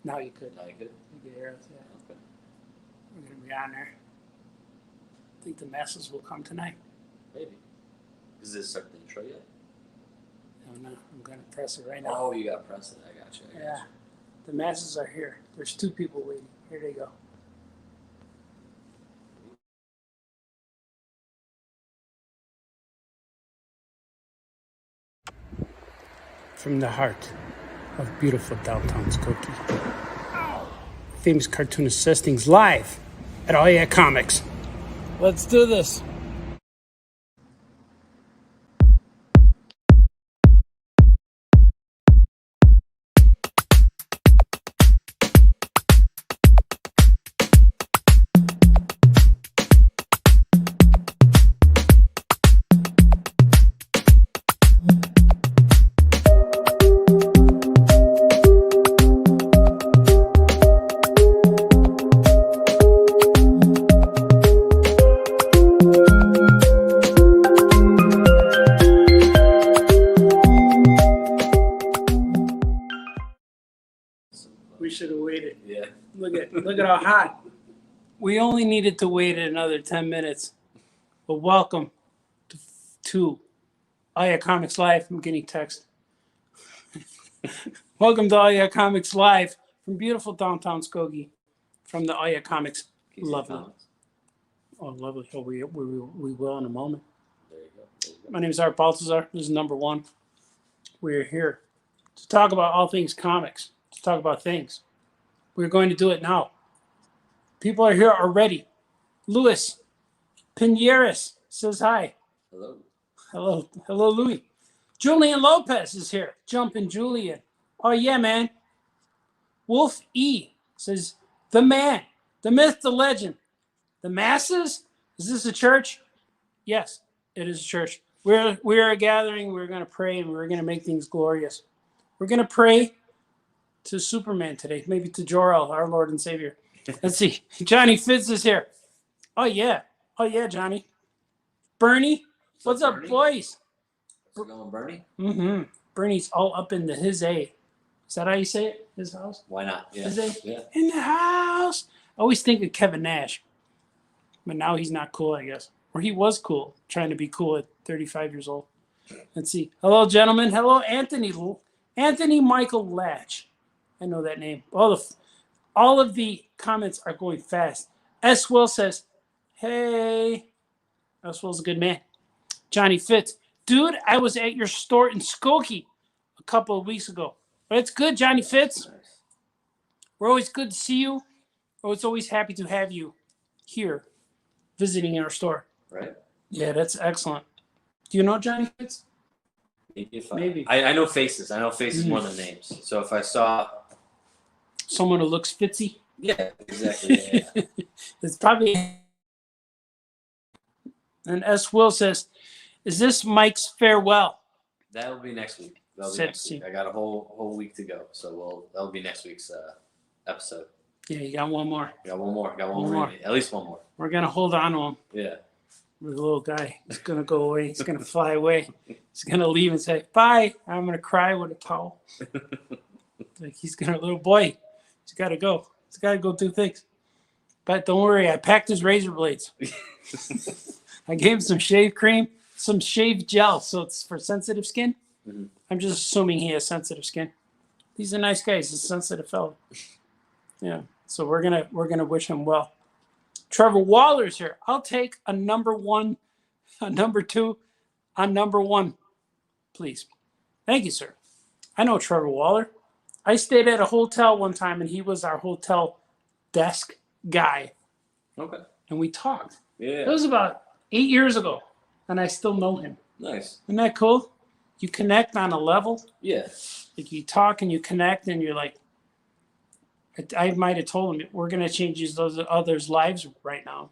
Now you could. Now you could? You could hear us, yeah. Okay. We're going to be on there. I think the masses will come tonight. Maybe. Is this start the intro yet? No, I'm going to press it right now. Oh, you got to press it. I got you. Yeah. The masses are here. There's 2 people waiting. Here they go. From the heart of beautiful downtown Skokie, famous cartoonist says things live at Oh Yeah Comics. Let's do this. We should have waited. Yeah. Look at how hot. We only needed to wait another 10 minutes. But welcome to Oh Yeah Comics Live. I'm getting text. Welcome to Oh Yeah Comics Live from beautiful downtown Skokie. From the Oh Yeah Comics. Lovely. Oh, lovely. Oh, we will in a moment. There you go. My name is Art Baltazar. This is number 1. We're here to talk about all things comics, to talk about things. We're going to do it now. People are here already. Luis Pineras says hi. Hello. Hello. Hello, Louis. Julian Lopez is here. Jumpin' Julian. Oh, yeah, man. Wolf E says, the man, the myth, the legend. The masses? Is this a church? Yes, it is a church. We are gathering. We're going to pray, and we're going to make things glorious. We're going to pray to Superman today, maybe to Jor-El, our Lord and Savior. Let's see. Johnny Fitz is here. Oh, yeah. Oh, yeah, Johnny. Bernie. What's up, Bernie? boys? How's it going, Bernie? Mm-hmm. Bernie's all up in his A. Is that how you say it? His house? Why not? Yeah. His A? Yeah. In the house. I always think of Kevin Nash. But now he's not cool, I guess. Or he was cool, trying to be cool at 35 years old. Let's see. Hello, gentlemen. Hello, Anthony. Anthony Michael Latch. I know that name. All of the comments are going fast. S. Will says, hey. S. Will's a good man. Johnny Fitz. Dude, I was at your store in Skokie a couple of weeks ago. But it's good, Johnny Fitz. Nice. We're always good to see you. It's always happy to have you here visiting our store. Right? Yeah, that's excellent. Do you know Johnny Fitz? Maybe. I know faces. I know faces more than names. So if I saw someone who looks Fitzy. Yeah, exactly. Yeah. It's probably. And S. Will says, is this Mike's farewell? That'll be next week. I got a whole week to go. So that'll be next week's episode. Yeah, you got one more. Got one more. At least one more. We're going to hold on to him. Yeah. The little guy. He's going to go away. He's going to fly away. He's going to leave and say, bye. I'm going to cry with a towel. Like he's got a little boy. He's got to go. He's got to go do things. But don't worry. I packed his razor blades. I gave him some shave cream, some shave gel. So it's for sensitive skin. Mm-hmm. I'm just assuming he has sensitive skin. He's a nice guy. He's a sensitive fellow. Yeah. So we're gonna wish him well. Trevor Waller's here. I'll take a number 1, a number 2, a number 1, please. Thank you, sir. I know Trevor Waller. I stayed at a hotel one time, and he was our hotel desk guy. Okay. And we talked. Yeah. It was about 8 years ago, and I still know him. Nice. Isn't that cool? You connect on a level. Yeah. Like you talk and you connect, and you're like, I might have told him we're going to change those others' lives right now.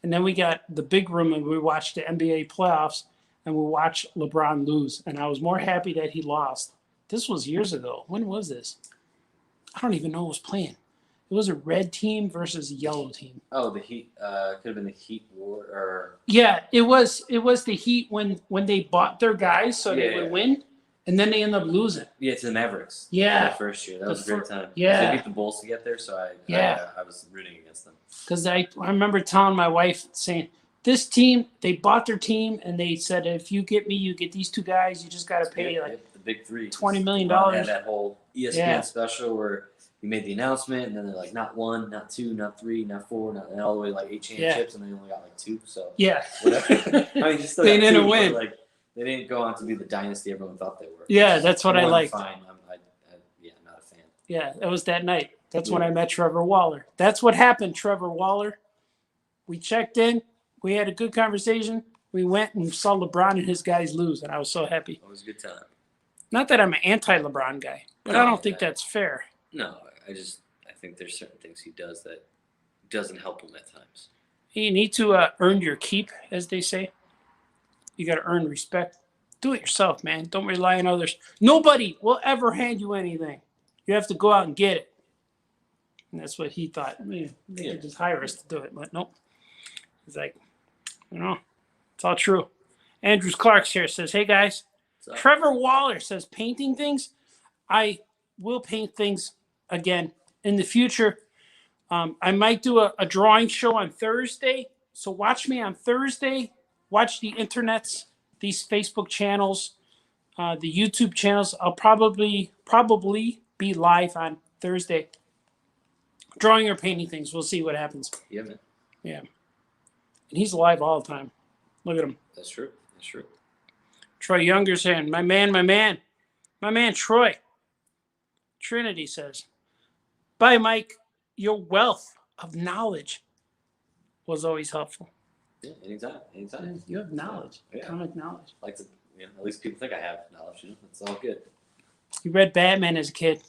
And then we got the big room and we watched the NBA playoffs and we watched LeBron lose. And I was more happy that he lost. This was years ago. When was this? I don't even know who was playing. It was a red team versus a yellow team. Oh, the Heat. Could have been the Heat war or. Yeah, it was the Heat when they bought their guys so they would win. and then they end up losing. Yeah, to the Mavericks. Yeah. The first year. That was a great time. Yeah. They beat the Bulls to get there, so I was rooting against them. Because I remember telling my wife, saying, this team, they bought their team, and they said, if you get me, you get these two guys. You just got to pay the big three. $20 million. Had that whole ESPN special where you made the announcement, and then they're like, not 1, not 2, not 3, not 4, and all the way to like 8 championships, and they only got like 2. So whatever. I mean, you still they got didn't 2, win. Like they didn't go on to be the dynasty everyone thought they were. Yeah, that's what I liked. Fine. I'm not a fan. Yeah, it was that night. That's when I met Trevor Waller. That's what happened, Trevor Waller. We checked in. We had a good conversation. We went and saw LeBron and his guys lose, and I was so happy. It was a good time. Not that I'm an anti-LeBron guy, but I don't think that's fair. No, I think there's certain things he does that doesn't help him at times. You need to earn your keep, as they say. You got to earn respect. Do it yourself, man. Don't rely on others. Nobody will ever hand you anything. You have to go out and get it. And that's what he thought. I mean, they could just hire us to do it, but nope. He's like, it's all true. Andrews Clark's here, says, hey, guys. Trevor Waller says, painting things. I will paint things again in the future. I might do a drawing show on Thursday. So watch me on Thursday. Watch the internets, these Facebook channels, the YouTube channels. I'll probably be live on Thursday. Drawing or painting things. We'll see what happens. Yeah, man. Yeah. And he's live all the time. Look at him. That's true. Troy Younger's saying, my man, Troy. Trinity says, bye, Mike. Your wealth of knowledge was always helpful. Yeah, anytime. You have knowledge, comic knowledge. Like to, at least people think I have knowledge. It's all good. You read Batman as a kid.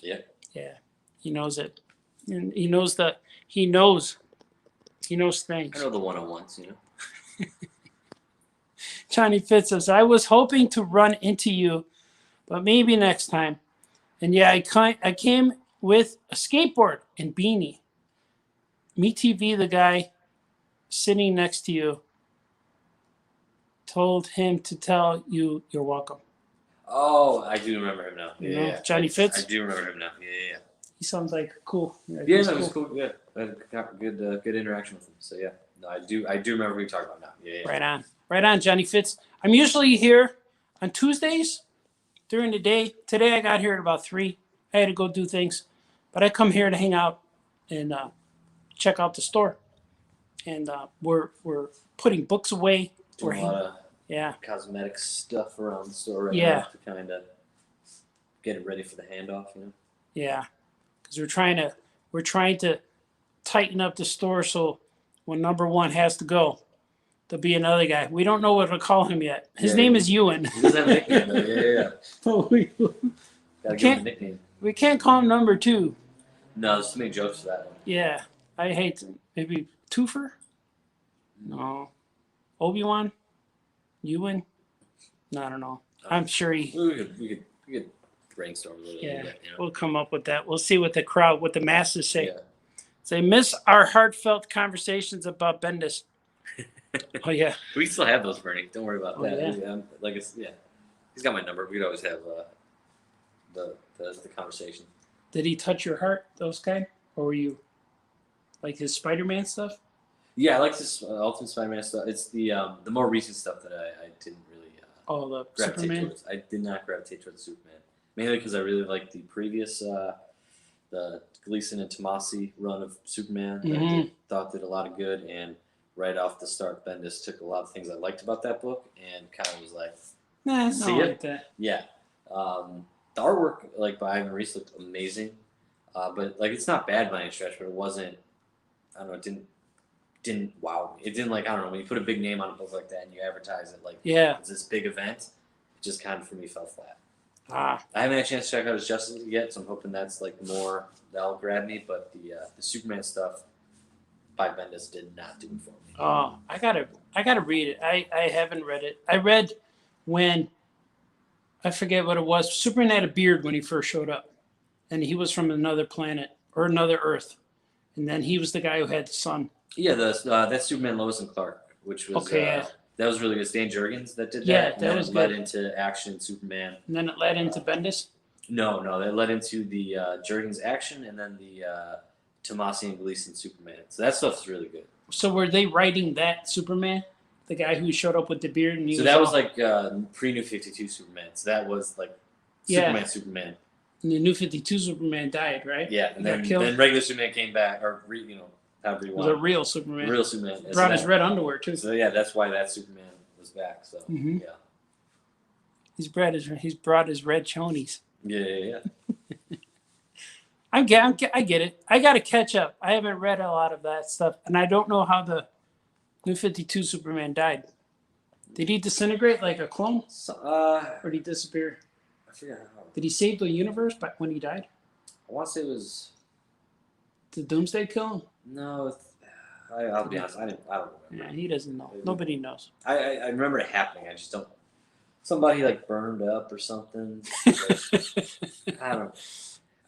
Yeah. Yeah. He knows it. And he knows things. I know the 101s, Johnny Fitz says, I was hoping to run into you, but maybe next time. And yeah, I came with a skateboard and beanie. Me TV, the guy sitting next to you, told him to tell you you're welcome. Oh, I do remember him now. Yeah. Johnny Fitz? I do remember him now. Yeah. He sounds like cool. Yeah, that was cool. Yeah, I had good interaction with him. So yeah, no, I do remember what you're talking about now. Yeah. Right on, Johnny Fitz. I'm usually here on Tuesdays during the day. Today I got here at about 3. I had to go do things, but I come here to hang out and check out the store. And we're putting books away. Doing a lot of cosmetic stuff around the store right now to kind of get it ready for the handoff. Yeah, because we're trying to tighten up the store so when number 1 has to go, there'll be another guy. We don't know what to call him yet. His name is Ewan. He doesn't have a nickname though. Yeah. Gotta give him a nickname. We can't call him number 2. No, there's too many jokes for that one. Yeah, I hate maybe Twofer. No, Obi-Wan, Ewan. No, I don't know. I'm sure we could brainstorm a little bit. We'll come up with that. We'll see what the masses say. Yeah. They miss our heartfelt conversations about Bendis. Oh yeah, we still have those, Bernie. Don't worry about that. Yeah. He's got my number. We'd always have the conversation. Did he touch your heart, those kind, or were you like his Spider-Man stuff? Yeah, I like this Ultimate Spider-Man stuff. It's the more recent stuff that I didn't really the gravitate Superman. towards. I did not gravitate towards Superman, mainly because I really liked the previous the Gleason and Tomasi run of Superman. Mm-hmm. I thought did a lot of good, and right off the start, Bendis took a lot of things I liked about that book and kind of was like, See it? like that. Yeah. The artwork by Ivan Reis looked amazing, but it's not bad by any stretch, but it wasn't. I don't know. It didn't wow me. It didn't I don't know, when you put a big name on a book like that and you advertise it it's this big event, it just kind of for me fell flat. I haven't had a chance to check out his Justice League yet, so I'm hoping that's more that'll grab me. But the Superman stuff by Bendis did not do it for me. Oh, I gotta read it. I haven't read it. I read when I forget what it was. Superman had a beard when he first showed up, and he was from another planet or another Earth, and then he was the guy who had the sun. Yeah, that's Superman, Lois and Clark, which was That was really good. Stan Jurgens that did that. Yeah, and that then was it led good. into Action Superman. And then it led into Bendis. No, that led into the Jurgens Action and then the Tomasi and Gleason Superman. So that stuff's really good. So were they writing that Superman? The guy who showed up with the beard? And he So was that was all- like pre-New 52 Superman. So that was like Superman. And the New 52 Superman died, right? Yeah, and He got then killed? regular Superman came back, or however you It was a want. real Superman. Real Superman. Yeah, Brought his red underwear, too. So yeah, that's why that Superman was back. So Mhm. yeah. He's brought his red chonies. Yeah. I get it. I got to catch up. I haven't read a lot of that stuff, and I don't know how the New 52 Superman died. Did he disintegrate like a clone, So, or did he disappear? I forgot how. Did he save the universe when he died? I want to say it was Did Doomsday kill him? no. I'll be honest. I don't remember. Yeah, he doesn't know. Nobody knows. I remember it happening. I just don't. Somebody like burned up or something. I don't.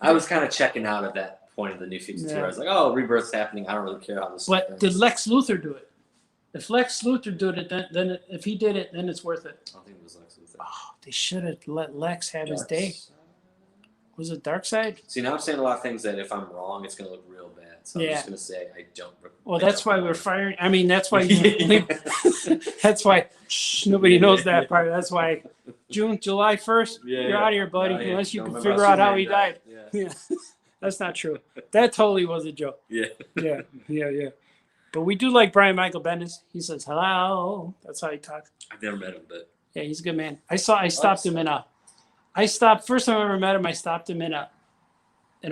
I was kind of checking out at that point of the New 52. Yeah. I was like, oh, Rebirth's happening. I don't really care how this. But did Lex Luthor do it? If Lex Luthor did it, then if he did it, then it's worth it. I don't think it was Lex Luthor. Oh, they should have let Lex have his Dark day. Side. Was it Darkseid? See, now I'm saying a lot of things that if I'm wrong, it's going to look real bad. So I'm Yeah. just going to say I don't. Well, I that's don't why we're remember. firing. I mean, that's why that's why nobody knows that part. That's why July 1st, you're out of here, buddy, unless you Don't can remember figure how out how he Superman died. Yeah, that's not true. That totally was a joke. Yeah. Yeah. But we do like Brian Michael Bendis. He says hello. That's how he talks. I've never met him, but Yeah, he's a good man. I stopped him in a. First time I ever met him. I stopped him in a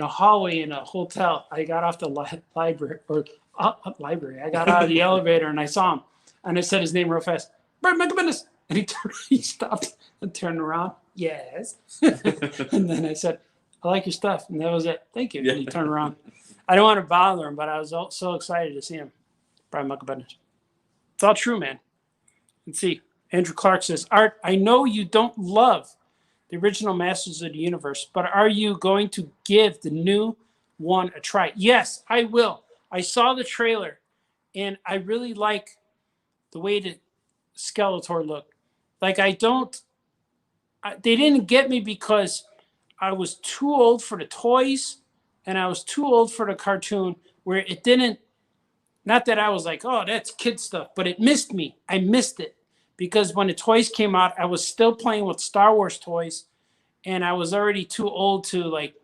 hallway in a hotel. I got off the library. I got out of the elevator and I saw him, and I said his name real fast. Brian Michael Bendis, and he stopped and turned around. Yes, and then I said, "I like your stuff," and that was it. Thank you. Yeah. And he turned around. I don't want to bother him, but I was so excited to see him. Brian Michael Bendis. It's all true, man. Let's see. Andrew Clark says, Art, I know you don't love the original Masters of the Universe, but are you going to give the new one a try? Yes, I will. I saw the trailer, and I really like the way the Skeletor looked. Like, they didn't get me because I was too old for the toys, and I was too old for the cartoon, where it didn't, not that I was like, oh, that's kid stuff, but it missed me. I missed it because when the toys came out, I was still playing with Star Wars toys, and I was already too old to like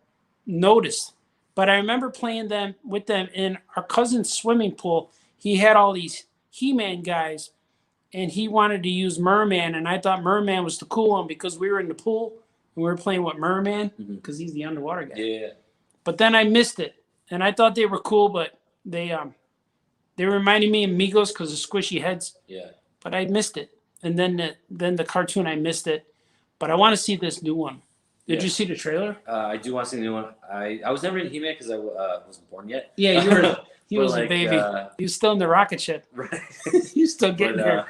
notice. But I remember playing them with them in our cousin's swimming pool. He had all these He-Man guys, and he wanted to use Merman, and I thought Merman was the cool one because we were in the pool and we were playing with Merman because he's the underwater guy. yeah. But then I missed it, and I thought they were cool, but they reminded me of Migos because of squishy heads. Yeah. But I missed it, and then the cartoon I missed it. But I want to see this new one. Did you see the trailer? I do want to see the new one. I was never in He-Man because I wasn't born yet. Yeah, you were. He But was a baby. He was still in the rocket ship. Right. He was still getting there.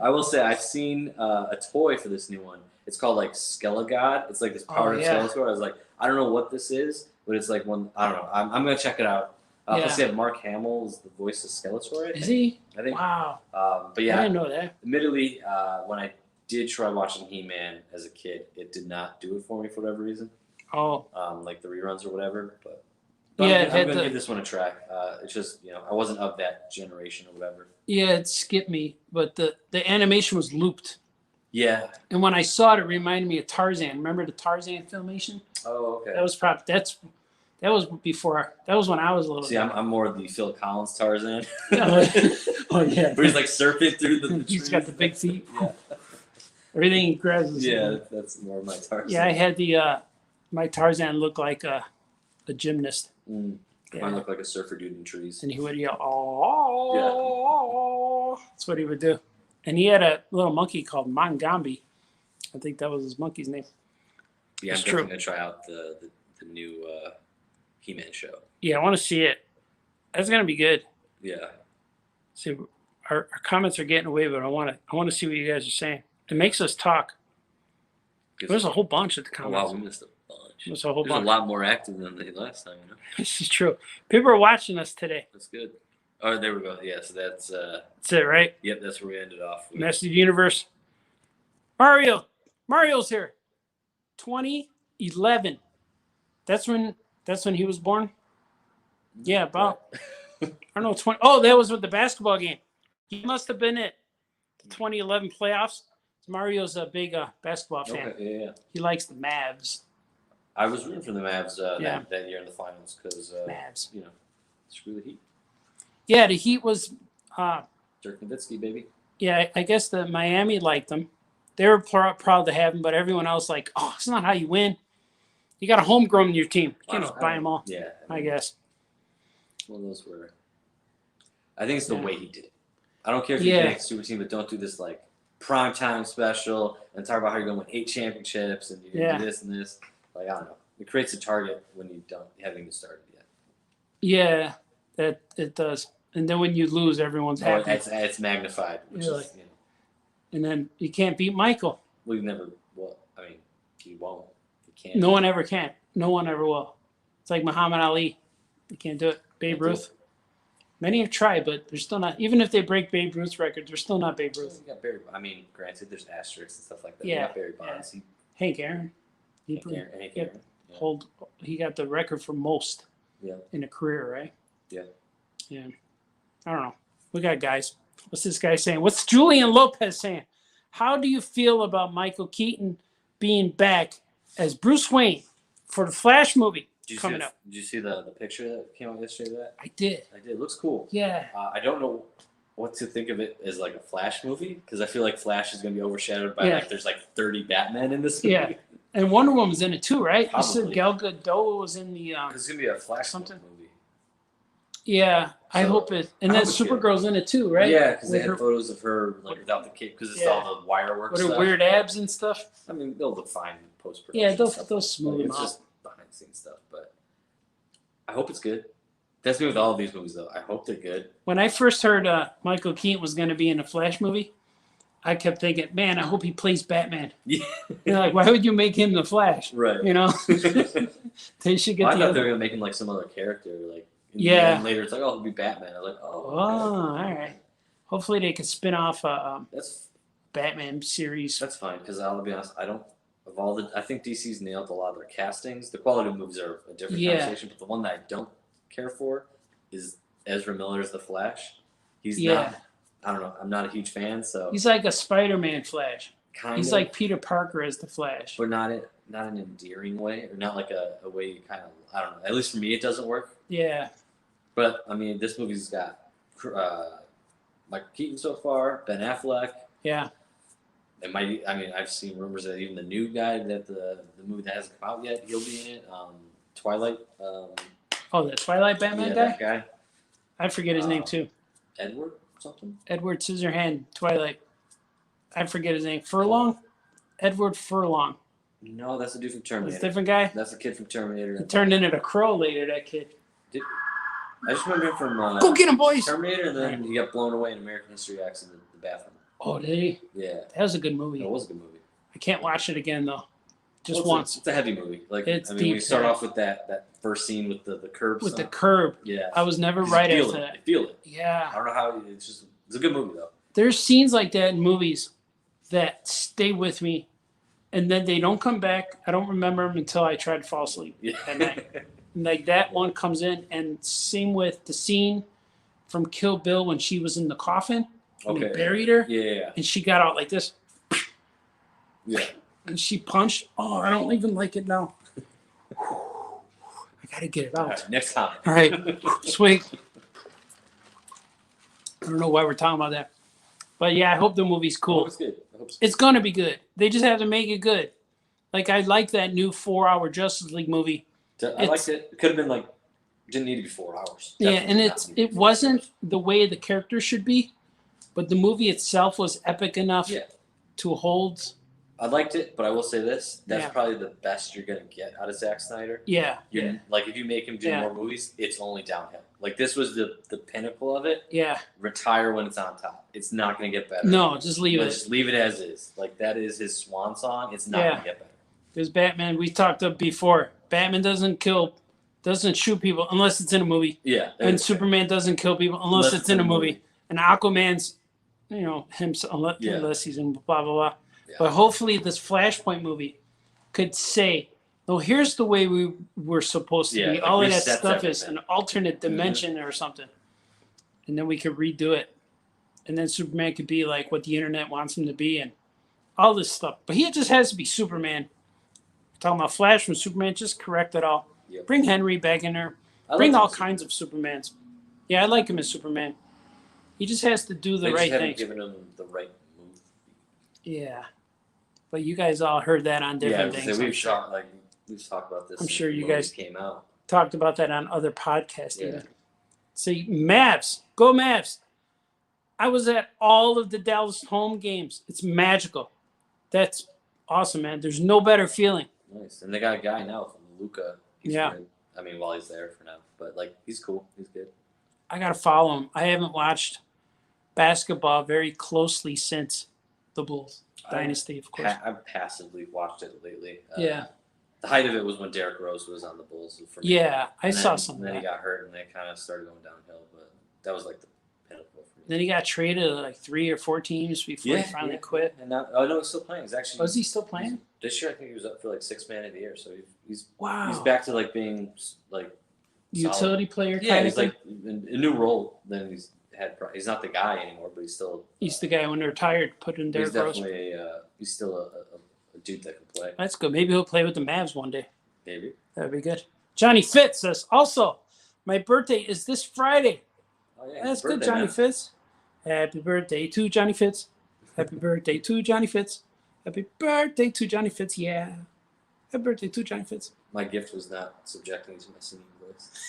I will say I've seen a toy for this new one. It's called like Skelegod. It's like this powered yeah. Skeletor. I was like, I don't know what this is, but it's like one. I don't know. I'm gonna check it out. Plus, they have Mark Hamill is the voice of Skeletor. I think. Is he? I think. Wow. But yeah, I didn't know that. admittedly, when I did try watching He-Man as a kid, it did not do it for me for whatever reason. Oh. Like the reruns or whatever. But Yeah, I'm gonna give this one a try. It's just I wasn't of that generation or whatever. Yeah, it skipped me, but the animation was looped. Yeah. And when I saw it, it reminded me of Tarzan. Remember the Tarzan filmation? Oh, okay. That was that was before. That was when I was a little. See, I'm more the Phil Collins Tarzan. Oh yeah. Where he's like surfing through the trees. He's got the big feet. Yeah. Everything he grabs is. Yeah, that's more my Tarzan. Yeah, I had my Tarzan look like a gymnast. Mm. Yeah. Mine look like a surfer dude in trees. And he would yell, oh, That's what he would do. And he had a little monkey called Mangambi. I think that was his monkey's name. Yeah, I'm It's definitely true. gonna try out the new He-Man show. Yeah, I want to see it. That's gonna be good. Yeah. See, our comments are getting away, but I want to see what you guys are saying. It makes us talk. There's a whole bunch of the Oh, wow, comments. we missed a bunch. There's a whole There's a bunch. lot more active than the last time. This is true. People are watching us today. That's good. Oh, there we go. Yeah, so that's That's it, right? yep, that's where we ended off. Master of the Universe. Mario's here. 2011. That's when he was born. Yeah, about I don't know 20. Oh, that was with the basketball game. He must have been at the 2011 playoffs. Mario's a big basketball fan. Okay, yeah. He likes the Mavs. I was rooting for the Mavs Yeah. that year in the finals because Mavs. screw the Heat. Yeah, the Heat was. Dirk Nowitzki, baby. Yeah, I guess the Miami liked him. They were proud to have him, but everyone else like, oh, it's not how you win. You got a homegrown in your team. You can't just buy them all. Yeah, I guess. One of those where I think it's the Yeah. way he did it. I don't care if you make a super team, but don't do this like prime time special and talk about how you're going to win 8 championships and you're going to do this and this. Like, I don't know. It creates a target when you haven't even started yet. Yeah, that it does. And then when you lose, everyone's happy. It's magnified, which Really? is, And then you can't beat Michael. we never. Well, I mean, you won't. You can't. No one ever can. No one ever will. It's like Muhammad Ali. You can't do it. Babe Ruth. Many have tried, but they're still not. Even if they break Babe Ruth's record, they're still not Babe Ruth. You got Barry. I mean, granted, there's asterisks and stuff like that. Yeah. You got Barry Bonds. Hank Aaron. Hank Aaron. He got the record for most Yeah. in a career, right? Yeah. Yeah. I don't know. We got guys. What's this guy saying? What's Julian Lopez saying? How do you feel about Michael Keaton being back as Bruce Wayne for the Flash movie coming up? Did you see the picture that came out yesterday of that? I did. It looks cool. Yeah. I don't know what to think of it as like a Flash movie because I feel like Flash is going to be overshadowed by there's like 30 Batman in this movie. Yeah. And Wonder Woman's in it too, right? Probably. You said Gal Gadot was in the. It's going to be a Flash something movie. Yeah, I hope it. And then Supergirl's in it too, right? Yeah, because they had photos of her like without the cape because it's all the wire work with stuff. her weird abs and stuff. I mean, they'll look fine in post production. Yeah, they'll smooth them It's out. just behind the scenes stuff, but I hope it's good. That's me with all of these movies, though. I hope they're good. When I first heard Michael Keaton was going to be in a Flash movie, I kept thinking, man, I hope he plays Batman. Yeah. You're like, why would you make him the Flash? Right. You know, they should get. I thought they were gonna make him like some other character, like. And later it's like, oh, he'll be Batman. I was like, oh. Oh, all right. Hopefully they could spin off a that's Batman series. That's fine because I'll be honest, I think DC's nailed a lot of their castings. The quality of movies are a different conversation, but the one that I don't care for is Ezra Miller's The Flash. He's not. I don't know. I'm not a huge fan, so he's like a Spider-Man Flash. He's like Peter Parker as the Flash, but not an endearing way, or not like a way you kind of. I don't know. At least for me, it doesn't work. Yeah. But I mean, this movie's got Michael Keaton so far, Ben Affleck. Yeah. It might. I mean, I've seen rumors that even the new guy that the movie that hasn't come out yet, he'll be in it. Twilight. The Twilight Batman guy. That guy. I forget his name too. Edward something. Edward Scissorhand Twilight. I forget his name. Furlong. Edward Furlong. No, that's a dude from Terminator. That's a different guy. That's a kid from Terminator. He turned into a crow later. That kid. I just remember him from Go get him, boys. Terminator, and then he got blown away in American History X in the bathroom. Oh, did he? Yeah. That was a good movie. It was a good movie. I can't watch it again though. Just once. It's a heavy movie. Like it's I mean, deep. we start off with that first scene with the curb. With the curb. Yeah. I was never right after that. I feel it. Yeah. I don't know how. It's a good movie though. There's scenes like that in movies that stay with me, and then they don't come back. I don't remember them until I try to fall asleep at night. And like that one comes in, and same with the scene from Kill Bill when she was in the coffin and he buried her. Yeah. And she got out like this. Yeah. And she punched. Oh, I don't even like it now. I gotta get it out. All right, next time. All right, sweet. I don't know why we're talking about that, but yeah, I hope the movie's cool. I hope it's good. It's gonna be good. They just have to make it good. Like I like that new 4-hour Justice League movie. I liked it. It could have been like, didn't need to be 4 hours. Yeah, and it wasn't the way the character should be, but the movie itself was epic enough to hold. I liked it, but I will say this: that's probably the best you're gonna get out of Zack Snyder. Yeah. Like if you make him do more movies, it's only downhill. Like this was the pinnacle of it. Yeah. Retire when it's on top. It's not gonna get better. No, just leave it. Just leave it as is. Like that is his swan song. It's not gonna get better. Because Batman, we talked up before. Batman doesn't kill doesn't shoot people unless it's in a movie. Yeah. And Superman doesn't kill people unless it's in a movie. And Aquaman's, unless he's in blah, blah, blah. Yeah. But hopefully this Flashpoint movie could say, no, here's the way we were supposed to be. Like All of that stuff everything. is an alternate dimension or something. And then we could redo it. And then Superman could be like what the internet wants him to be and all this stuff. But he just has to be Superman. Talking about Flash from Superman, just correct it all. Yep. Bring Henry back in there. Bring all kinds of Supermans. Yeah, I like him as Superman. He just has to do the right thing. Given him the right move. Yeah. But you guys all heard that on different things. We've talked about this. I'm sure you guys came out. Talked about that on other podcasts even. See, Mavs. Go Mavs. I was at all of the Dallas home games. It's magical. That's awesome, man. There's no better feeling. Nice. And they got a guy now from Luca. He's good. I mean, while he's there for now. But, he's cool. He's good. I got to follow him. I haven't watched basketball very closely since the Bulls dynasty, of course. I've passively watched it lately. Yeah. The height of it was when Derrick Rose was on the Bulls. For me. Yeah, I saw some of that. And then he got hurt, and they kind of started going downhill. But that was, the pinnacle for me. Then he got traded to, 3 or 4 teams before he finally quit. And now, no, he's still playing. He's actually. Was he still playing? This year, I think he was up for, 6th man of the year. So he's back to, being, utility player kind of he's thing? In a new role than he's not the guy anymore, but he's the guy when they're retired, put in Derrick Rose. He's definitely he's still a dude that can play. That's good. Maybe he'll play with the Mavs one day. Maybe. That'd be good. Johnny Fitz says, also, my birthday is this Friday. Oh, yeah. That's good, Johnny Fitz. Happy birthday to Johnny Fitz. Happy birthday to Johnny Fitz. Happy birthday to Johnny Fitz. Yeah. Happy birthday to Johnny Fitz. My gift was not subjecting to my singing voice.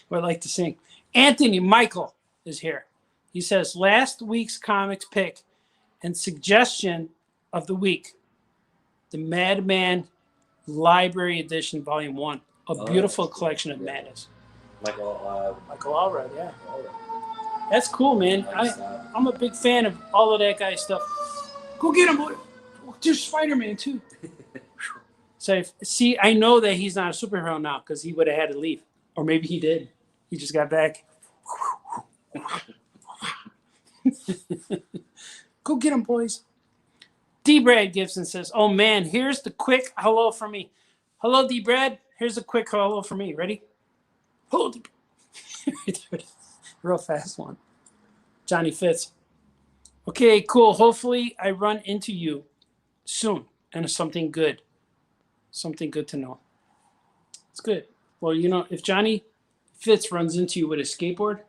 Well, I like to sing. Anthony Michael is here. He says, last week's comics pick and suggestion of the week, the Madman Library Edition, Volume 1. A beautiful collection of madness. Michael Allred, yeah. That's cool, man. I'm a big fan of all of that guy's stuff. Go get him, boy. There's Spider-Man, too. So, I know that he's not a superhero now because he would have had to leave. Or maybe he did. He just got back. Go get him, boys. D. Brad Gibson says, oh, man, here's the quick hello from me. Hello, D. Brad. Here's a quick hello from me. Ready? Hello, D. Real fast one. Johnny Fitz. Okay, cool. Hopefully I run into you soon and it's something good. Something good to know. It's good. Well, if Johnny Fitz runs into you with a skateboard,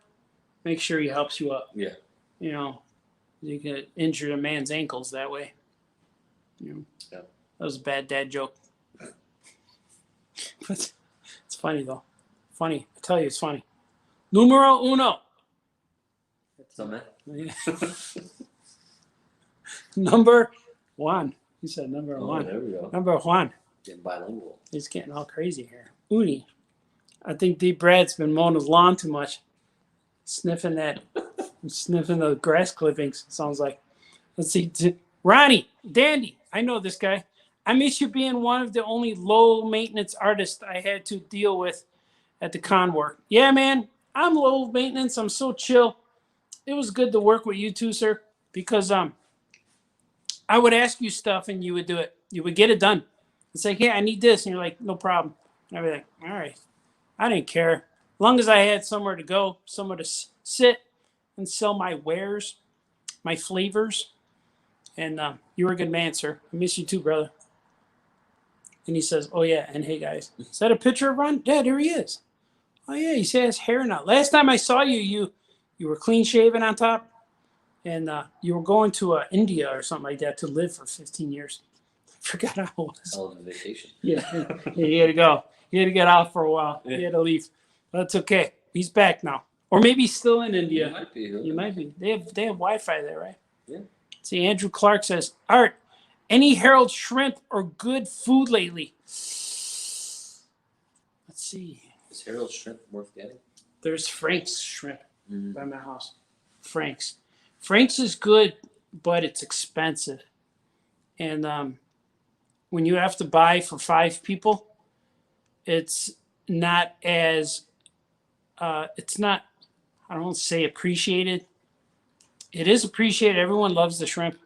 make sure he helps you up. Yeah. You can injure a man's ankles that way. Yeah. That was a bad dad joke. But it's funny, though. Funny. I tell you, it's funny. Numero uno. Something. Yeah. Number one. He said number one. There we go. Number one. Getting bilingual. He's getting all crazy here. Uni. I think D. Brad's been mowing his lawn too much. Sniffing the grass clippings, sounds like. Let's see. Ronnie, Dandy. I know this guy. I miss you being one of the only low-maintenance artists I had to deal with at the con work. Yeah, man. I'm low maintenance. I'm so chill. It was good to work with you too, sir, because I would ask you stuff and you would do it. You would get it done. It's like, yeah, I need this. And you're like, no problem. And I'd be like, all right. I didn't care. As long as I had somewhere to go, somewhere to sit and sell my wares, my flavors. And you were a good man, sir. I miss you too, brother. And he says, oh, yeah, and hey, guys. Is that a picture of Ron? Yeah, there he is. Oh, yeah, he has hair now. Last time I saw you, you were clean-shaven on top, and you were going to India or something like that to live for 15 years. I forgot how it was. Hell of a vacation. Yeah, he had to go. He had to get out for a while. Yeah. He had to leave. That's okay. He's back now. Or maybe he's still in India. He might be. You might be. They have Wi-Fi there, right? Yeah. See, Andrew Clark says, Art, any Harold shrimp or good food lately? Let's see. Is Harold shrimp worth getting? There's Frank's shrimp by my house. Frank's. Frank's is good, but it's expensive. And when you have to buy for 5 people, it's not as it's not, I don't say appreciated. It is appreciated. Everyone loves the shrimp,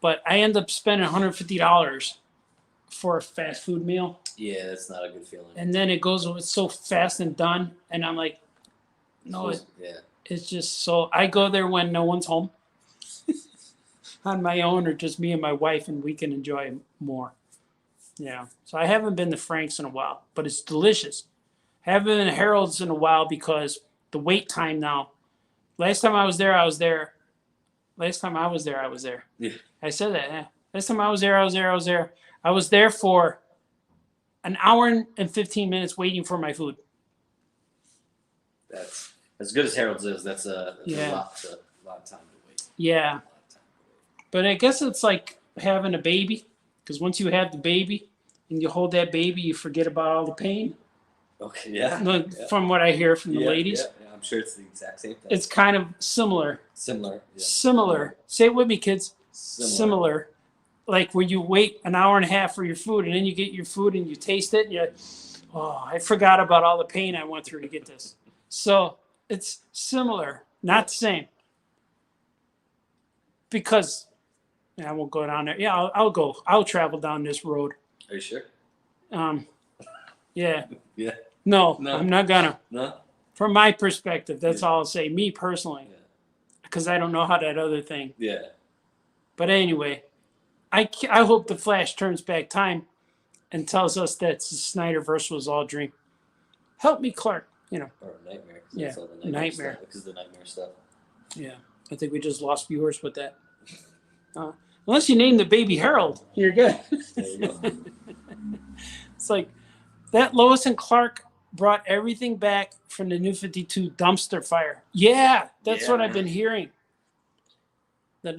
but I end up spending $150 for a fast food meal, Yeah, that's not a good feeling. and then it goes it's so fast and done, and I'm like, no, Yeah. it's just so I go there when no one's home on my own or just me and my wife, and we can enjoy it more. Yeah. So I haven't been to Frank's in a while, but it's delicious. Haven't been to Harold's in a while because the wait time now. Last time I was there, I was there. Last time I was there, I was there. Yeah. I said that. Yeah. Last time I was there, I was there. I was there. I was there for an hour and 15 minutes waiting for my food. That's as good as Harold's is. That's a Yeah. lot of time to wait. Yeah. A lot of time to wait. But I guess it's like having a baby, because once you have the baby and you hold that baby, you forget about all the pain. Okay. Yeah. No, Yeah. from what I hear from the Yeah, ladies, yeah, I'm sure it's the exact same thing. it's kind of similar. Similar. Yeah. Similar. Say it with me, kids. Similar. Like where you wait an hour and a half for your food, and then you get your food and you taste it, and you're like, oh, I forgot about all the pain I went through to get this. So it's similar, not the same. Because, I won't go down there. Yeah, I'll go. I'll travel down this road. Are you sure? Yeah. Yeah. No, No. I'm not gonna. No. From my perspective, that's Yeah. all I'll say. Me personally, Yeah. because I don't know how that other thing. Yeah. But anyway, I hope the Flash turns back time and tells us that the Snyderverse was all a dream. Help me, Clark. You know. Or a nightmare. 'Cause Yeah, that's all the nightmare. Stuff, because the nightmare stuff. Yeah, I think we just lost viewers with that. Unless you name the baby Harold, you're good. There you go. It's like that Lois and Clark brought everything back from the New 52 dumpster fire. Yeah, that's Yeah, what I've man. been hearing. I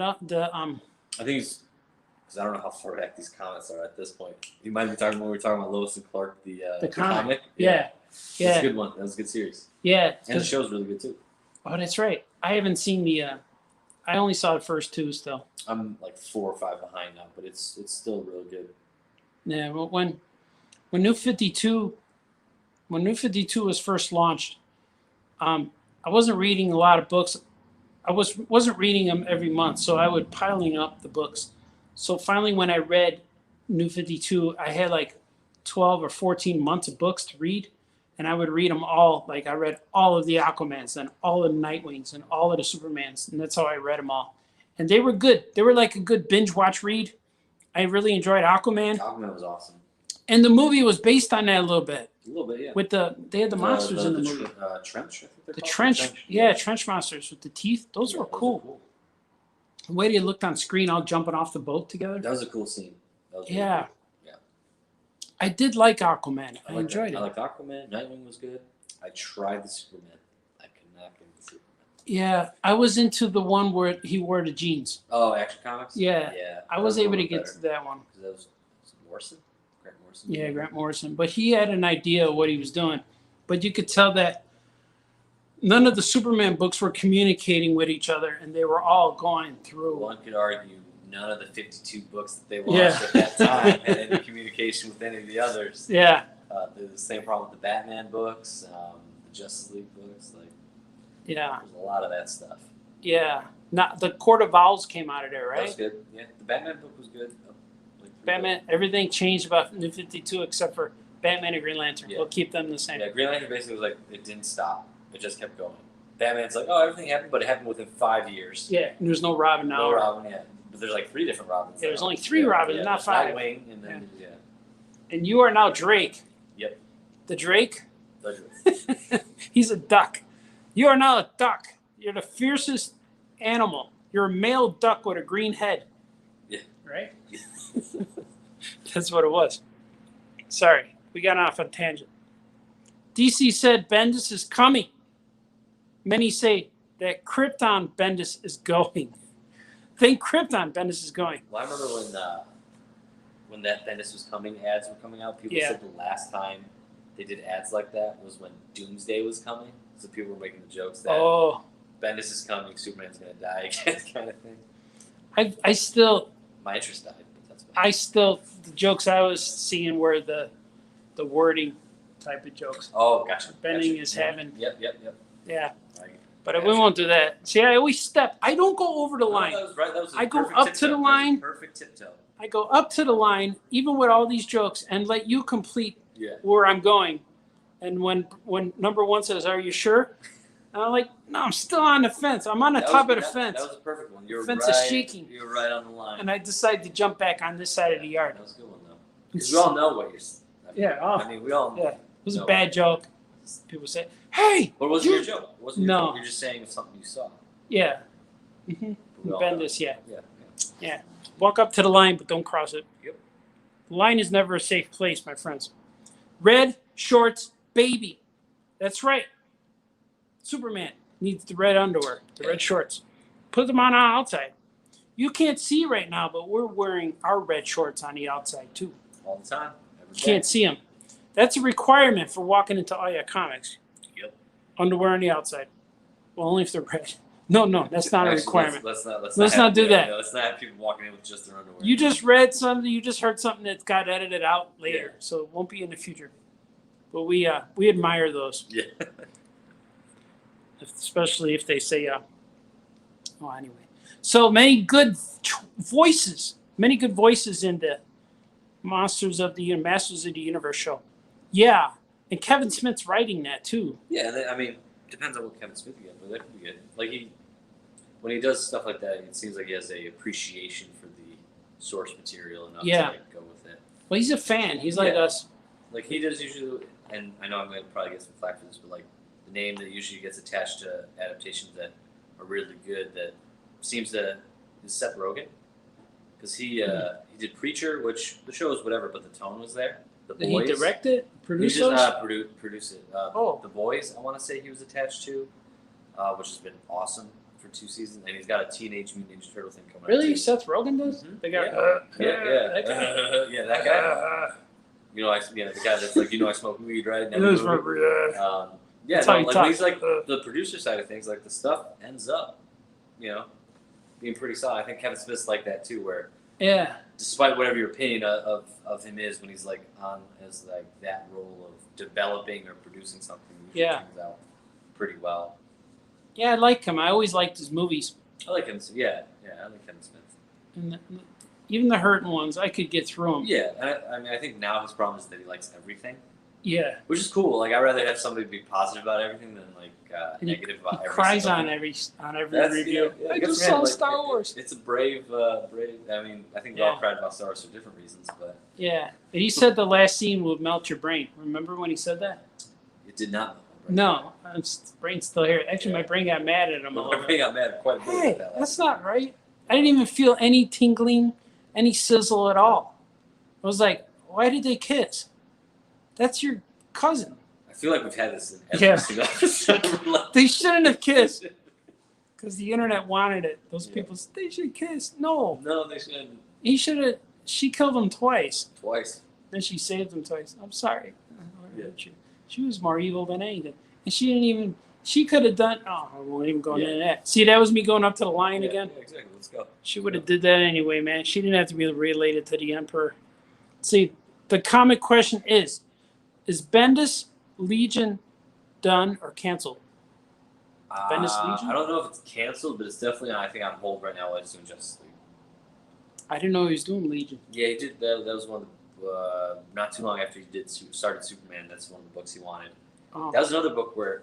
think it's because I don't know how far back these comments are at this point. You might be talking when we were talking about Lois and Clark, the comic. Yeah. That's a good one. That was a good series. Yeah. And the show's really good too. Oh, that's right. I haven't seen the. I only saw the first two still. I'm like 4 or 5 behind now, but it's still real good. Yeah. Well, when New 52 was first launched, I wasn't reading a lot of books. I wasn't reading them every month, so I would piling up the books. So finally, when I read New 52, I had like 12 or 14 months of books to read, and I would read them all. Like I read all of the Aquamans and all of the Nightwings and all of the Supermans, and that's how I read them all. And they were good. They were like a good binge watch read. I really enjoyed Aquaman, Aquaman was awesome. and the movie was based on that a little bit. A little bit, yeah. With they had the monsters in the movie. Trench, I think they're The called. trench, yeah, trench monsters with the teeth. Those Yeah, were cool. The way they looked on screen, all jumping off the boat together. That was a cool scene. That was really Yeah. cool. Yeah. I did like Aquaman. I liked enjoyed I it. liked Aquaman. Nightwing was good. I tried the Superman. I could not get the Superman. Yeah, I was into the one where he wore the jeans. Oh, Action Comics? Yeah. Yeah. I was that able a to little get better. to that one. Because that was Morrison? Grant Morrison? Yeah, Grant Morrison. But he had an idea of what he was doing. But you could tell that none of the Superman books were communicating with each other, and they were all going through. One could argue none of the 52 books that they Yeah. launched at that time had any communication with any of the others. Yeah, There's the same problem with the Batman books, the Justice League books. Like, yeah, there's a lot of that stuff. yeah. Not the Court of Owls came out of there, That was right? good. Yeah, the Batman book was good. Like, Batman. Everything changed about New 52 except for Batman and Green Lantern. Yeah. We'll keep them the same. Yeah, Green Lantern basically was like, it didn't stop. It just kept going. Batman's like, oh, everything happened, but it happened within 5 years. Yeah, and there's no Robin now. No Robin, yeah. But there's like 3 different Robins. Yeah, there's now. only 3 Robins, not 5. Nightwing, and then, yeah. And you are now Drake. Yep. The Drake? Pleasure. He's a duck. You are now a duck. You're the fiercest animal. You're a male duck with a green head. Yeah. Right? That's what it was. Sorry, we got off on a tangent. DC said Bendis is coming. Many say that Krypton Bendis is going. Think Krypton Bendis is going. Well, I remember when that Bendis was coming, ads were coming out. People Yeah. said the last time they did ads like that was when Doomsday was coming. So people were making the jokes that Oh, Bendis is coming, Superman's gonna die again, kind of thing. I still, My interest died, but that's fine. the jokes I was seeing were the wording type of jokes. Oh, gotcha. Bending gotcha. is Yeah. having. Yep. Yeah. Right. But we won't do that. See, I always step. I don't go over the line. That was right. That was a I go perfect up tiptoe. to the That was a line. perfect tiptoe. I go up to the line, even with all these jokes, and let you complete Yeah. where I'm going. And when number one says, "Are you sure?" And I'm like, "No, I'm still on the fence. I'm on the top of the fence." That was a perfect one. You were Fence right. is shaking. You were right on the line. And I decide to jump back on this side of the yard. That was a good one though. Because we all know what you're. I mean, we all. Yeah. It was a know. bad joke. People say, "Hey." What was your joke? It wasn't your No. joke. You're just saying something you saw. Yeah. Mm-hmm. We all Bend know. this, yeah. Yeah. Walk up to the line, but don't cross it. Yep. The line is never a safe place, my friends. Red shorts, baby. That's right. Superman needs the red underwear, the red shorts. Put them on outside. You can't see right now, but we're wearing our red shorts on the outside too. All the time. Every You day. can't see them. That's a requirement for walking into Aya Comics. Yep. Underwear on the outside. Well, only if they're red. No, that's not a Actually, requirement. Let's Let's not do that. Let's not have people walking in with just their underwear. You just read something. You just heard something that got edited out later, so it won't be in the future. But we admire those, Yeah. especially if they say. Oh, anyway. So many good voices. Many good voices in the Masters of the Universe show. Yeah, and Kevin Smith's writing that too. Yeah, I mean, depends on what Kevin Smith you get, but that could be good. Like when he does stuff like that, it seems like he has a appreciation for the source material enough to like, go with it. Well, he's a fan. He's like us. Like he does usually, and I know I'm going to probably get some flack for this, but like the name that usually gets attached to adaptations that are really good that seems to is Seth Rogen, because he did Preacher, which the show is whatever, but the tone was there. The Did Boys. he direct it? Produce He did those? not produce it. The Boys, I want to say he was attached to, which has been awesome for 2 seasons, and he's got a Teenage Mutant Ninja Turtle thing coming up. Really? Too. Seth Rogen does? Mhm. They got that guy. You know, the guy that's like, I smoke weed, right? It is for That's how he like talks. he's like the producer side of things. Like the stuff ends up, being pretty solid. I think Kevin Smith's like that too, where despite whatever your opinion of him is, when he's like on as like that role of developing or producing something, he usually turns out pretty well. Yeah, I like him. I always liked his movies. I like him. Yeah, I like Kevin Smith. And even the hurting ones, I could get through them. Yeah, I mean, I think now his problem is that he likes everything. Yeah. Which is cool. Like, I'd rather have somebody be positive about everything than like negative about everything. He cries on every review. Yeah, I just saw Star Wars. It's a brave. I mean, I think we all cried about Star Wars for different reasons, but yeah. He said the last scene would melt your brain. Remember when he said that? It did not. No, my brain's still here. Actually, my brain got mad at him a little My bit. brain got mad quite a bit. Hey, that's not right. I didn't even feel any tingling, any sizzle at all. I was like, why did they kiss? That's your cousin. I feel like we've had this in every single episode. They shouldn't have kissed. Because the internet wanted it. Those people, they should kiss. No, they shouldn't. he should have. She killed him twice. Then she saved him twice. I'm sorry. Yeah. She was more evil than anything. And she didn't even, she could have done, I won't even go into that. See, that was me going up to the line again. Yeah, exactly. Let's go. She would have did that anyway, man. She didn't have to be related to the Emperor. See, the comic question is Bendis Legion done or canceled? Bendis Legion? I don't know if it's canceled, but it's definitely, I think, on hold right now while he's doing Justice League. I didn't know he was doing Legion. Yeah, he did. That was one of the, not too long after he started Superman, that's one of the books he wanted. Oh. That was another book where,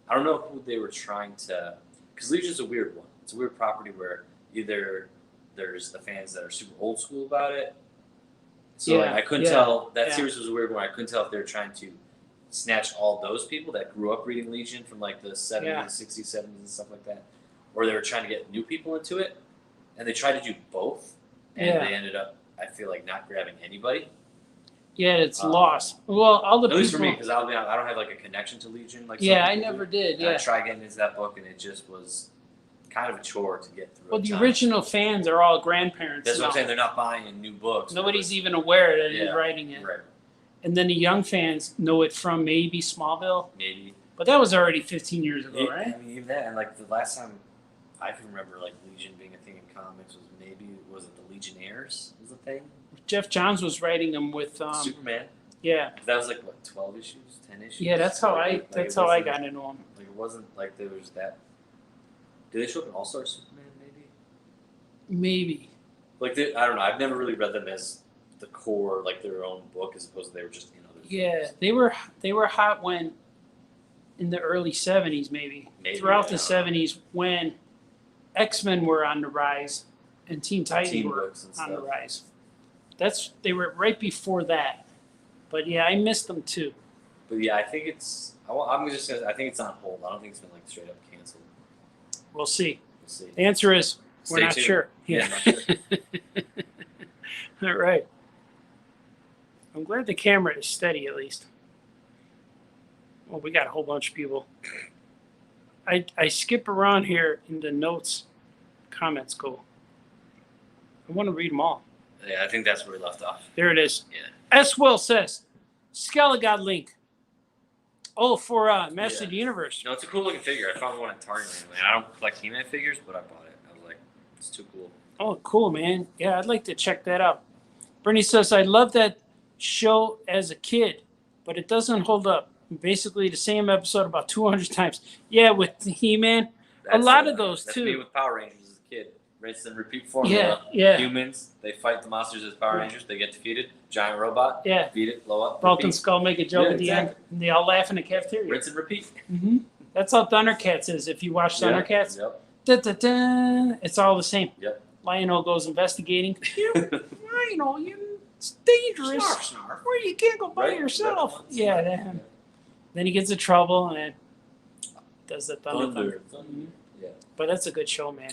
I don't know who they were trying to, because Legion's a weird one. It's a weird property where either there's the fans that are super old school about it. So I couldn't tell, that series was a weird one. I couldn't tell if they were trying to snatch all those people that grew up reading Legion from like the 70s, 60s, 70s and stuff like that. Or they were trying to get new people into it. And they tried to do both. And they ended up, I feel like, not grabbing anybody. Yeah, it's lost. Well, all the at people. At least for me, because I don't have like a connection to Legion. Like I never did. And I tried getting into that book, and it just was kind of a chore to get through. Well, the original fans are all grandparents. That's what I'm saying. They're not buying new books. Nobody's even aware that he's writing it. Right. And then the young fans know it from maybe Smallville. Maybe. But that was already 15 years ago, right? I mean, even that, and like the last time I can remember like Legion being a thing in comics was it the Legionnaires was a thing? Jeff Johns was writing them with Superman. Yeah. That was like what, 12 issues, 10 issues. Yeah, that's how I got into them. Like it wasn't like there was that. Did they show up in All Star Superman? Maybe. Like I don't know. I've never really read them as the core, like their own book, as opposed to they were just other. Yeah, they were hot when in the early 70s, maybe throughout the 70s when X-Men were on the rise and Teen Titans were on the rise. They were right before that. But yeah, I missed them too. But yeah, I think it's. I think it's on hold. I don't think it's been like straight up canceled. We'll see. We'll see. The answer is we're Stay not tuned. sure. Yeah, not sure. All right. I'm glad the camera is steady at least. Well, we got a whole bunch of people. I skip around here in the notes. Comments go. I want to read them all. Yeah, I think that's where we left off. There it is. Yeah. S. Will says, Skelegod link. Oh, for Master of the Universe. No, it's a cool looking figure. I found one at Target randomly. I don't collect He-Man figures, but I bought it. I was like, it's too cool. Oh, cool, man. Yeah, I'd like to check that out. Bernie says, I love that show as a kid, but it doesn't hold up. Basically the same episode about 200 times. Yeah, with He-Man. A lot of those, that's too. me with Power Rangers as a kid. Rinse and repeat formula. Yeah. Humans, they fight the monsters as Power Rangers. They get defeated. Giant robot. Yeah. Beat it, blow up. Vulcan repeat. Skull make a joke Yeah, at the exactly. end, and they all laugh in the cafeteria. Rinse and repeat. Mm-hmm. That's how Thundercats is. If you watch Thundercats, Yep. Da-da-da, it's all the same. Yep. Lionel goes investigating. Lionel, it's dangerous. Snarf. Where you can't go by Right? yourself. That's Yeah, snarf. then he gets in trouble and then does the thunder. Thunder. Mhm. Yeah. But that's a good show, man.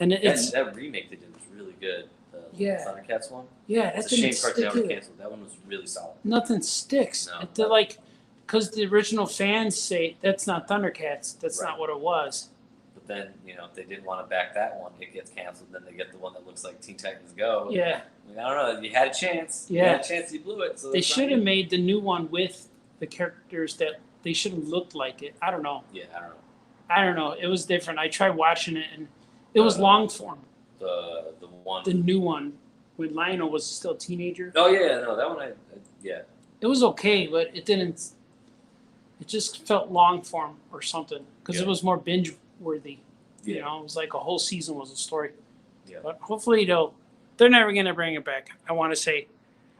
And it's that remake they did was really good. The Yeah. Thundercats one. yeah, It's that a shame didn't Cartoon stick was either. canceled. That one was really solid. Nothing sticks. No. They're like, because the original fans say that's not Thundercats. That's Right. not what it was. But then, if they didn't want to back that one, it gets canceled. Then they get the one that looks like Teen Titans Go. Yeah, I don't know. You had a chance. Yeah. You had a chance. You blew it. So they it's not should have you. made the new one with the characters that they should have looked like it. I don't know. Yeah, I don't know. I don't know. It was different. I tried watching it and it was long form. The one. The new one when Lionel was still a teenager. Oh yeah, no, that one. Yeah. It was okay, but it didn't. It just felt long form or something because it Yeah. was more binge worthy. Yeah. It was like a whole season was a story. Yeah. But hopefully they're never going to bring it back. I want to say,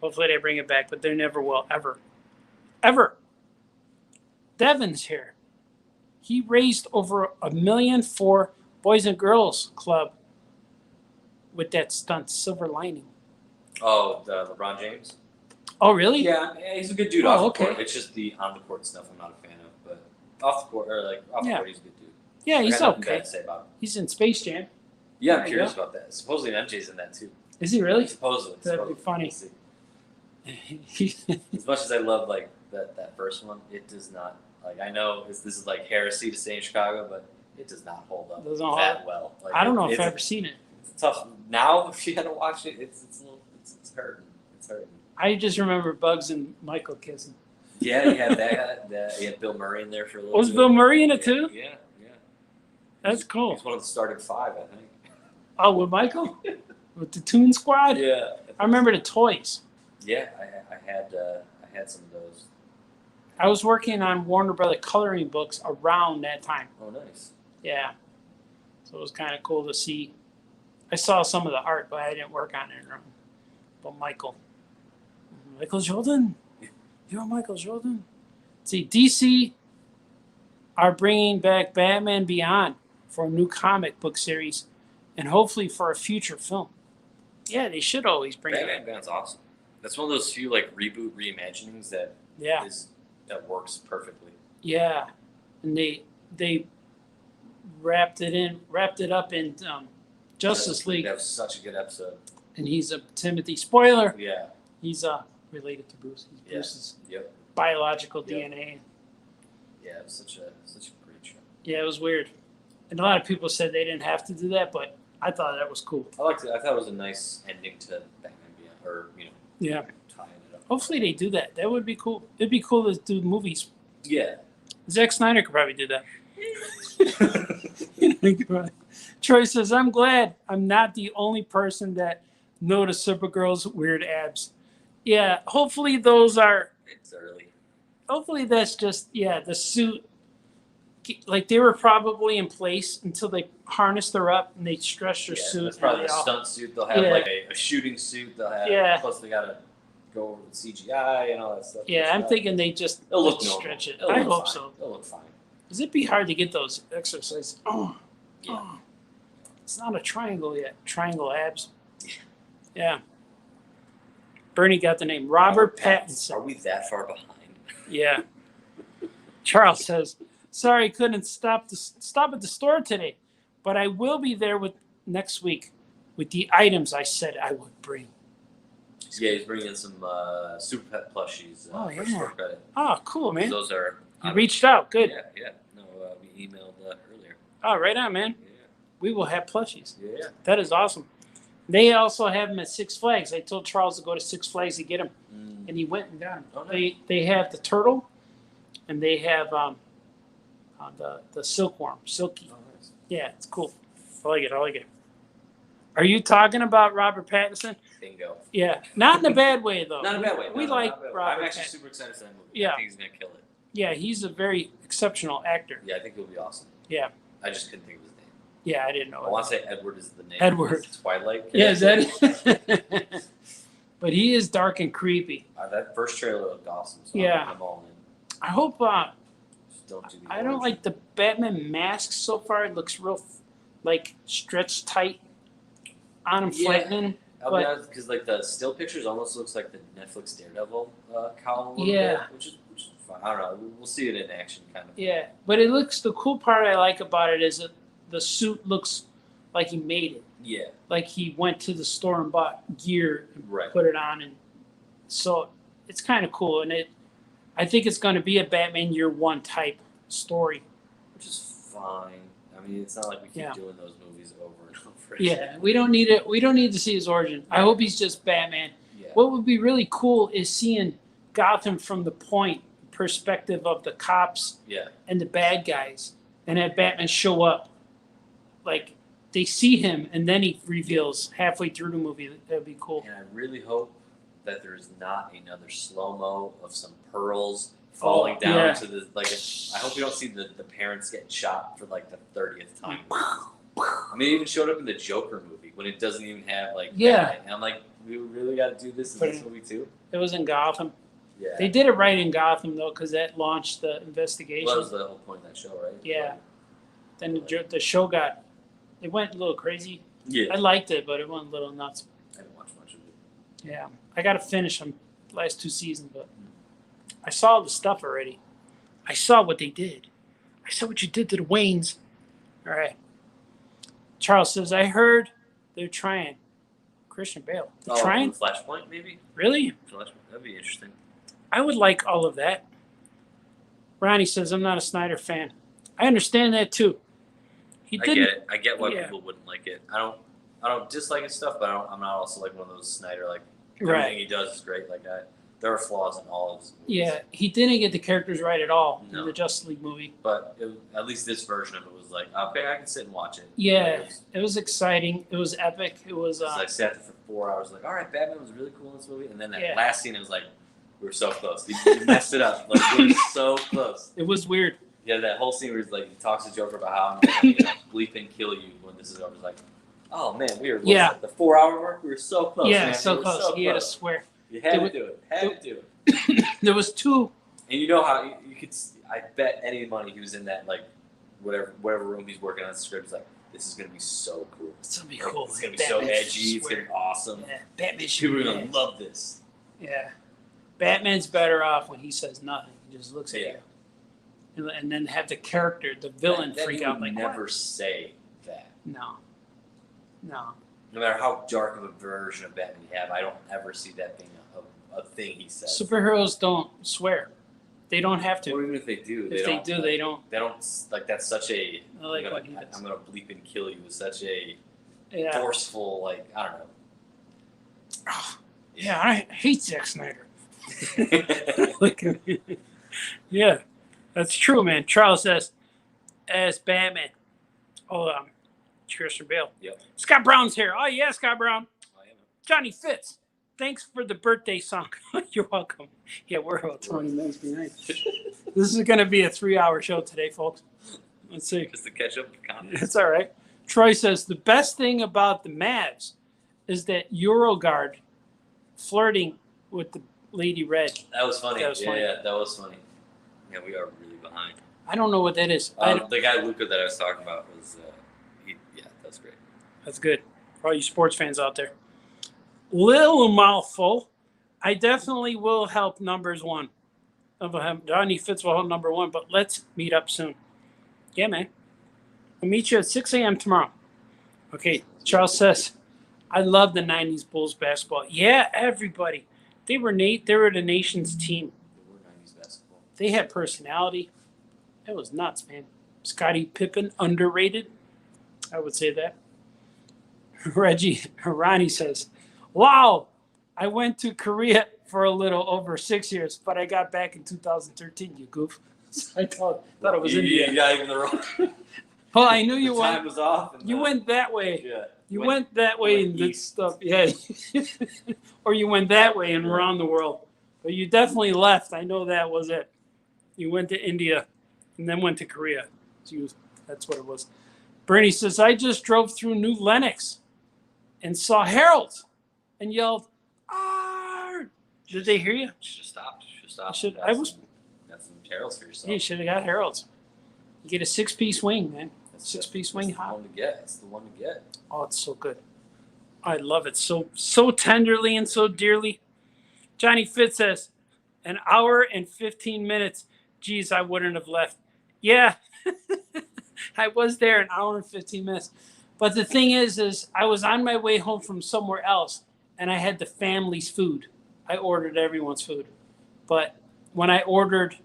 hopefully they bring it back, but they never will ever. Ever. Devin's here. He raised over $1 million for Boys and Girls Club with that stunt, Silver Lining. Oh, the LeBron James. Oh, really? Yeah, he's a good dude Oh, off the okay. court. It's just the on the court stuff I'm not a fan of, but off the court off the Yeah. court he's a good dude. Yeah, I he's got nothing okay. bad to say about him. He's in Space Jam. Yeah, There I'm you curious go. about that. Supposedly MJ's in that too. Is he really? Supposedly. That'd be funny. We'll see. As much as I love like that first one, it does not I know this is like heresy to say in Chicago, but it does not hold up Doesn't hold that well. Like, I don't know if it's I've ever seen it. It's tough now. If you had to watch it, it's hurting. It's hurting. I just remember Bugs and Michael kissing. Yeah, you had that. You had Bill Murray in there for a little Was bit. Bill Murray in it too? Yeah. That's cool. He's one of the starting five, I think. Oh, with Michael? With the Toon Squad? Yeah. I remember the toys. Yeah, I had some of those. I was working on Warner Brother coloring books around that time. Oh, nice. Yeah. So it was kind of cool to see. I saw some of the art, but I didn't work on it. But Michael Jordan? You're Michael Jordan? See, DC are bringing back Batman Beyond for a new comic book series and hopefully for a future film. Yeah, they should always bring it Batman back. Beyond's awesome. That's one of those few reboot reimaginings that Yeah. that works perfectly. Yeah. And they wrapped it up in Justice League. That was such a good episode. And he's a Timothy spoiler. Yeah. He's related to Bruce. He's Bruce's Yep. biological Yep. DNA. Yeah, it was such a great show. Yeah, it was weird. And a lot of people said they didn't have to do that, but I thought that was cool. I liked it. I thought it was a nice ending to Batman Beyond, or Yeah. tying it up. Hopefully they do that. That would be cool. It'd be cool to do movies. Yeah. Zack Snyder could probably do that. Troy says, I'm glad I'm not the only person that noticed Supergirl's weird abs. Yeah, hopefully those are It's early. Hopefully that's just the suit. Like they were probably in place until they harnessed her up and they stretched her suit. That's probably and the they all- stunt suit. They'll have Yeah. like a shooting suit. They'll have. Yeah. Plus they gotta go over the CGI and all that stuff. Yeah, I'm thinking they just It'll look normal. stretch it. It'll I look hope fine. so. It'll look fine. Because it'd be hard to get those exercises. Oh, Yeah. oh. It's not a triangle yet. Triangle abs. Yeah. Yeah. Bernie got the name Robert Pattinson. Are we that far behind? Yeah. Charles says, "Sorry, couldn't stop at the store today, but I will be there with next week with the items I said I would bring." Yeah, he's bringing in some Super Pet plushies for store credit. Oh, cool, man. Those are. You reached out. Good. Yeah. No, we emailed earlier. Oh, right on, man. Yeah. We will have plushies. Yeah. That is awesome. They also have them at Six Flags. I told Charles to go to Six Flags to get them, and he went and got them. Oh, nice. They have the turtle, and they have the silkworm, silky. Oh, nice. Yeah, it's cool. I like it. Are you talking about Robert Pattinson? Bingo. Yeah, not in a bad way though. Not in a bad way. We No, like not in a bad way. Robert I'm actually Pattinson. super excited for that movie. Yeah. I think he's gonna kill it. Yeah, he's a very exceptional actor. Yeah, I think he'll be awesome. Yeah. I just couldn't think of his name. Yeah, I didn't know. I want to say Edward is the name. Edward. His Twilight. Yeah, is character. that? But he is dark and creepy. That first trailer looked awesome. So Yeah. I'm all in. I hope. Just don't do the I don't like the Batman mask so far. It looks real, like stretched tight on him, Yeah. flattening. I'll be but- honest, because like the still pictures almost looks like the Netflix Daredevil cowl a little Yeah. bit, which is fine. I don't know. We'll see it in action, kind of. Yeah, but it looks. The cool part I like about it is that the suit looks like he made it. Yeah. Like he went to the store and bought gear and Right. put it on, and so it's kind of cool. And I think it's going to be a Batman Year One type story. Which is fine. I mean, it's not like we keep Yeah. doing those movies over and over. Yeah, we don't need it. We don't need to see his origin. I hope he's just Batman. Yeah. What would be really cool is seeing Gotham from the perspective of the cops Yeah. and the bad guys, and have Batman show up. Like they see him, and then he reveals halfway through the movie. That'd be cool. And I really hope that there's not another slow mo of some pearls falling down yeah. to the like. I hope we don't see the parents getting shot for like the 30th time. I mean, it even showed up in the Joker movie when it doesn't even have like. Yeah. Batman. And I'm like, we really got to do this in But this movie too. It was in Gotham. Yeah. They did it right in Gotham though, because that launched the investigation. Well, that was the whole point of that show, right? Yeah. Then the show it went a little crazy. Yeah. I liked it, but it went a little nuts. I didn't watch much of it. Yeah, I got to finish them last 2 seasons, but I saw the stuff already. I saw what they did. I saw what you did to the Waynes. All right. Charles says, I heard they're trying. Christian Bale. They're trying? Flashpoint, maybe? Really? Flashpoint. That'd be interesting. I would like all of that. Ronnie says, I'm not a Snyder fan. I understand that too. He I didn't. get it. I get why Yeah. people wouldn't like it. I don't dislike his stuff, but I'm not also like one of those Snyder like Right. everything he does is great. Like there are flaws in all of his movies. Yeah, he didn't get the characters right at all No. in the Justice League movie. But at least this version of it was like, okay, I can sit and watch it. Yeah, Like, it was exciting. It was epic. It was. I sat there for 4 hours, like, all right, Batman was really cool in this movie, and then that Yeah. last scene, it was like, we were so close. You messed it up. Like we were so close. It was weird. Yeah, that whole scene where he's like, he talks to Joker about how I'm gonna bleep and kill you when this is over. It's like, oh man, we were Yeah. the 4 hour mark. We were so close. Yeah, man. so We were close. He had to swear. You had There to do it. Had to do it. There was 2. And you know how you could. I bet any money he was in that like whatever room he's working on the script. He's like, this is gonna be so cool. It's gonna be Like, cool. It's gonna be Batman so edgy. It's swear. gonna be awesome. Yeah, Batman should People are be gonna mad. love this. Yeah, Batman's better off when he says nothing. He just looks at Yeah. you, and then have the character, the villain, That freak he out would like, never what? say that. No. No matter how dark of a version of Batman you have, I don't ever see that being a thing he says. Superheroes don't swear. They don't have to. Or even if they do, If they do, they don't. They don't like. That's such a. I like I'm what he gonna, does. I'm gonna bleep and kill you. Is such a Yeah. forceful. Like I don't Oh, yeah, I hate Zack Snyder. know. Look at me. Yeah, that's true, man. Charles says, as Batman. Oh, Christian Bale. Yep. Scott Brown's here. Oh, yeah, Scott Brown. I am. Johnny Fitz. thanks for the birthday song. You're welcome. Yeah, we're about 20 minutes behind. This is going to be a 3-hour show today, folks. Let's see. Just to catch up with comments. It's all right. Troy says the best thing about the Mavs is that Euroguard flirting with the Lady Red. That was funny. That was funny. Yeah, that was funny. Yeah, we are really behind. I don't know what that is. The guy Luca that I was talking about was, that's great. That's good for all you sports fans out there. Little mouthful. I definitely will help numbers one. Johnny Fitz will help number one, but let's meet up soon. Yeah, man. I'll meet you at 6 a.m. tomorrow. Okay, Charles says, I love the 90s Bulls basketball. Yeah, everybody. They were the nation's team. They were 90s basketball. They had personality. It was nuts, man. Scottie Pippen, underrated. I would say that. Ronnie says, wow, I went to Korea for a little over 6 years, but I got back in 2013, you goof. I thought it was India. Yeah, even the wrong. Well, I knew you the went. time was off. You went that way. Yeah. You went that way and did stuff. Yeah. Or you went that way and around the world. But you definitely left. I know that was it. You went to India and then went to Korea. That's what it was. Bernie says, I just drove through New Lenox and saw Harold and yelled, "Arr!" Did they hear you? Should have stopped. Got some Harold's for yourself. You should have got Harold's. You get a 6-piece wing, man. Six-piece wing hot. That's the one to get. Oh, it's so good. I love it so tenderly and so dearly. Johnny Fitz says, an hour and 15 minutes. Geez, I wouldn't have left. Yeah, I was there an hour and 15 minutes. But the thing is I was on my way home from somewhere else, and I had the family's food. I ordered everyone's food. But when I ordered,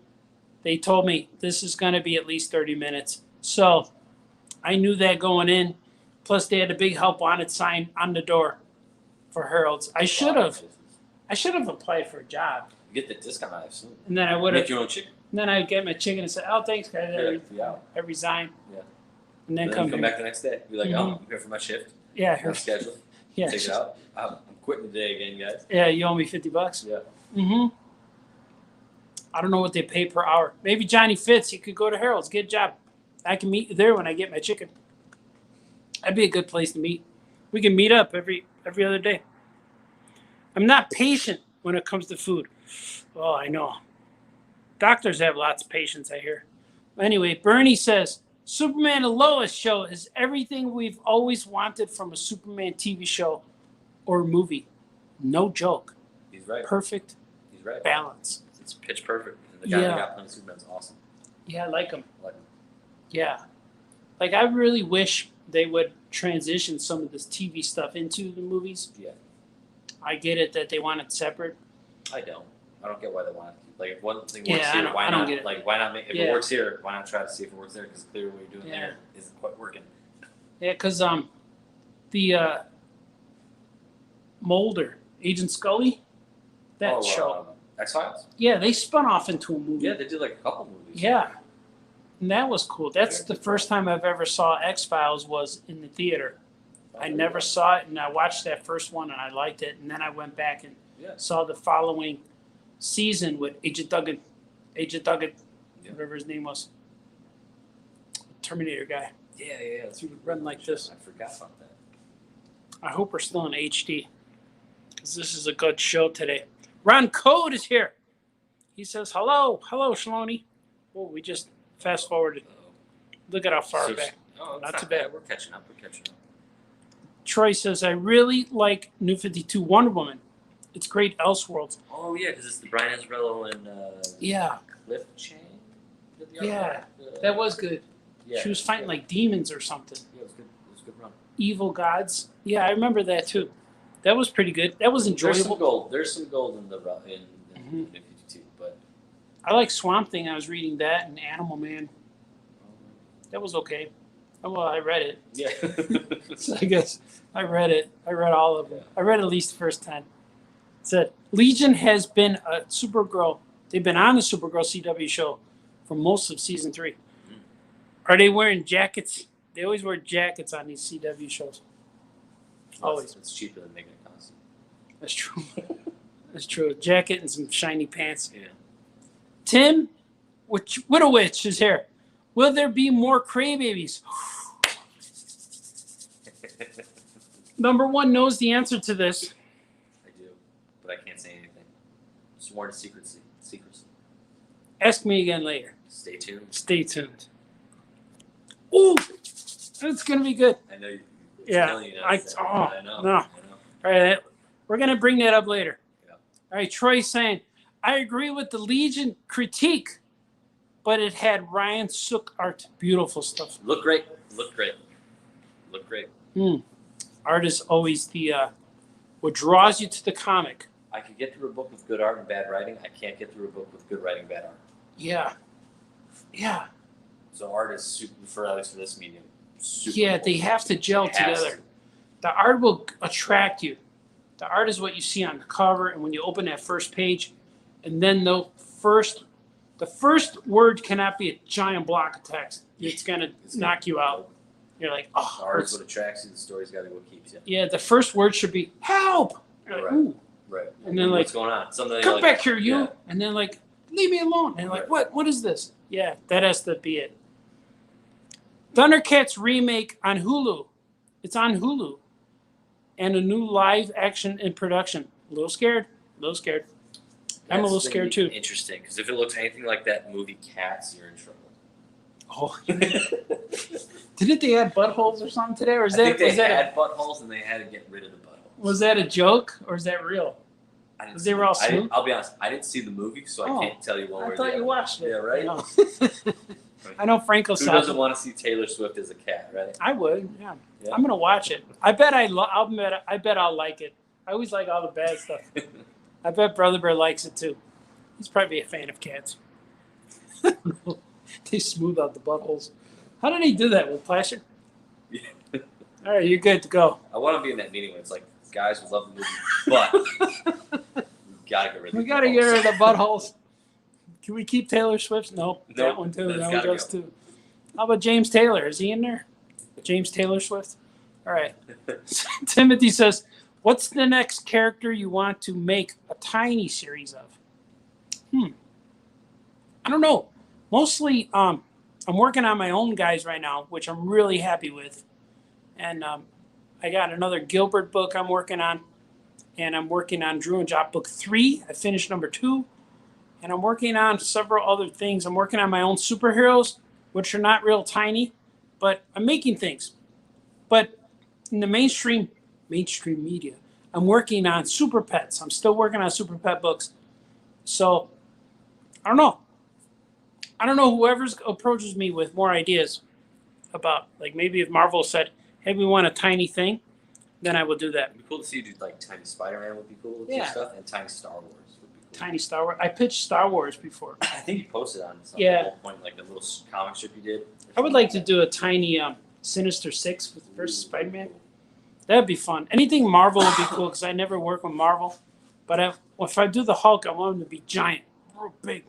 they told me this is going to be at least 30 minutes. So I knew that going in. Plus, they had a big help wanted sign on the door for Harold's. I should have applied for a job. You get the discount, I assume. And then I would have. Make your own chicken. And then I'd get my chicken and say, "Oh, thanks, guys. I resign." Yeah. And then come back the next day. Be like, I'm here for my shift. Yeah. Here. Schedule. Yeah. Take it out. I'm quitting today again, guys. Yeah, you owe me $50. Yeah. Mm-hmm. I don't know what they pay per hour. Maybe Johnny Fitz, you could go to Harold's, get a job. I can meet you there when I get my chicken. That'd be a good place to meet. We can meet up every other day. I'm not patient when it comes to food. Oh, I know. Doctors have lots of patience, I hear. Anyway, Bernie says, Superman and Lois show is everything we've always wanted from a Superman TV show or movie. No joke. He's right. Perfect. He's right. Balance. It's pitch perfect. And the guy that got playing Superman's awesome. Yeah, I like him. I like him. Yeah. Like, I really wish they would transition some of this TV stuff into the movies. Yeah. I get it that they want it separate. I don't get why they want it. Like, if one thing works I here, why don't not? get it. Like, why not make if it works here? Why not try to see if it works there? Because clearly what you're doing there isn't quite working. Yeah, because the Mulder, Agent Scully, that show. X-Files? Yeah, they spun off into a movie. Yeah, they did like a couple movies. Yeah. And that was cool. That's the first time I've ever saw X-Files was in the theater. I never saw it, and I watched that first one, and I liked it. And then I went back and saw the following season with Agent Duggan, whatever his name was. Terminator guy. Yeah. He would run like this. I forgot about that. I hope we're still in HD, because this is a good show today. Ron Code is here. He says, hello, Shaloni. Oh, we just fast forwarded. Look at how far back. Oh, not too bad. We're catching up. Troy says, I really like New 52 Wonder Woman. It's great Elseworlds. Oh, yeah, because it's the Brian Azzarello and Cliff Chang. That was good. Yeah, she was fighting like demons or something. Yeah, it was good. It was a good run. Evil gods. Yeah, I remember that too. That was pretty good. That was enjoyable. There's some gold in the New 52, but I like Swamp Thing. I was reading that and Animal Man. That was okay. Well, I read it. Yeah. So I guess I read it. I read all of them. I read at least the first 10. It said, Legion has been a Supergirl. They've been on the Supergirl CW show for most of season 3. Mm-hmm. Are they wearing jackets? They always wear jackets on these CW shows. Always. It's cheaper than making a costume. That's true. That's true. A jacket and some shiny pants. Yeah. Tim, Widowitch is here. Will there be more Crybabies? Number one knows the answer to this. I do, but I can't say anything. Sworn to secrecy. Ask me again later. Stay tuned. Stay tuned. Ooh, that's gonna be good. I know you. Yeah, You I know. No. All right, we're gonna bring that up later. Yeah. All right, Troy's saying, I agree with the Legion critique, but it had Ryan Sook art. Beautiful stuff. Look great. Art is always the what draws you to the comic. I can get through a book with good art and bad writing. I can't get through a book with good writing, bad art. Yeah. So art is super, for at least for this medium. Super Yeah, important. they have to gel It has together. to. The art will attract you. The art is what you see on the cover, and when you open that first page, and then the first word cannot be a giant block of text. It's gonna knock you out. You're like, The oh. art is what attracts you. The story's got to go keeps you. Yeah, the first word should be help. You're like, Right. ooh. Right. And then like, what's going on? Something come like, back here, you. Yeah. And then like, leave me alone. And like, Right. what is this? Yeah, that has to be it. Thundercats remake on Hulu. It's on Hulu. And a new live action in production. A little scared. I'm a That's little gonna scared be too. Interesting, because if it looks anything like that movie Cats, you're in trouble. Oh, didn't they add buttholes or something today? Or is I think they that had buttholes and they had to get rid of the buttholes. was that a joke or is that real? I didn't Because see they were all it. smooth? I'll be honest, I didn't see the movie, so Oh, I can't tell you one way I or the thought other. you watched it. Yeah, right? No. I know Franco Who saw doesn't it. want to see Taylor Swift as a cat, right? I would, yeah. Yeah. I'm gonna watch it. I bet I'll like it. I always like all the bad stuff. I bet Brother Bear likes it too. He's probably a fan of cats. They smooth out the buttholes. How did he do that with plaster? Yeah. All right, you're good to go. I want to be in that meeting where it's like, guys, we love the movie, but we gotta get rid of We the gotta buttholes. get rid of the buttholes. Can we keep Taylor Swift? Nope. That Nope, one too. that's That one gotta goes go. too. How about James Taylor? Is he in there? James Taylor Swift? All right. Timothy says, what's the next character you want to make a tiny series of? I don't know. Mostly, I'm working on my own guys right now, which I'm really happy with. And I got another Gilbert book I'm working on. And I'm working on Drew and Job book 3. I finished number 2. And I'm working on several other things. I'm working on my own superheroes, which are not real tiny, but I'm making things. But in the mainstream media, I'm working on super pets. I'm still working on super pet books. So I don't know. Whoever approaches me with more ideas about, like, maybe if Marvel said, hey, we want a tiny thing, then I will do that. It'd be cool to see you do like Tiny Spider-Man would be cool with Yeah. your stuff, and Tiny Star Wars would be cool. Tiny Star Wars. I pitched Star Wars before. I think you posted on something Yeah. at one point, like a little comic strip you did. I would like to do a tiny Sinister Six versus Spider-Man. That'd be fun. Anything Marvel would be cool because I never work with Marvel. But if I do the Hulk, I want him to be giant, real big.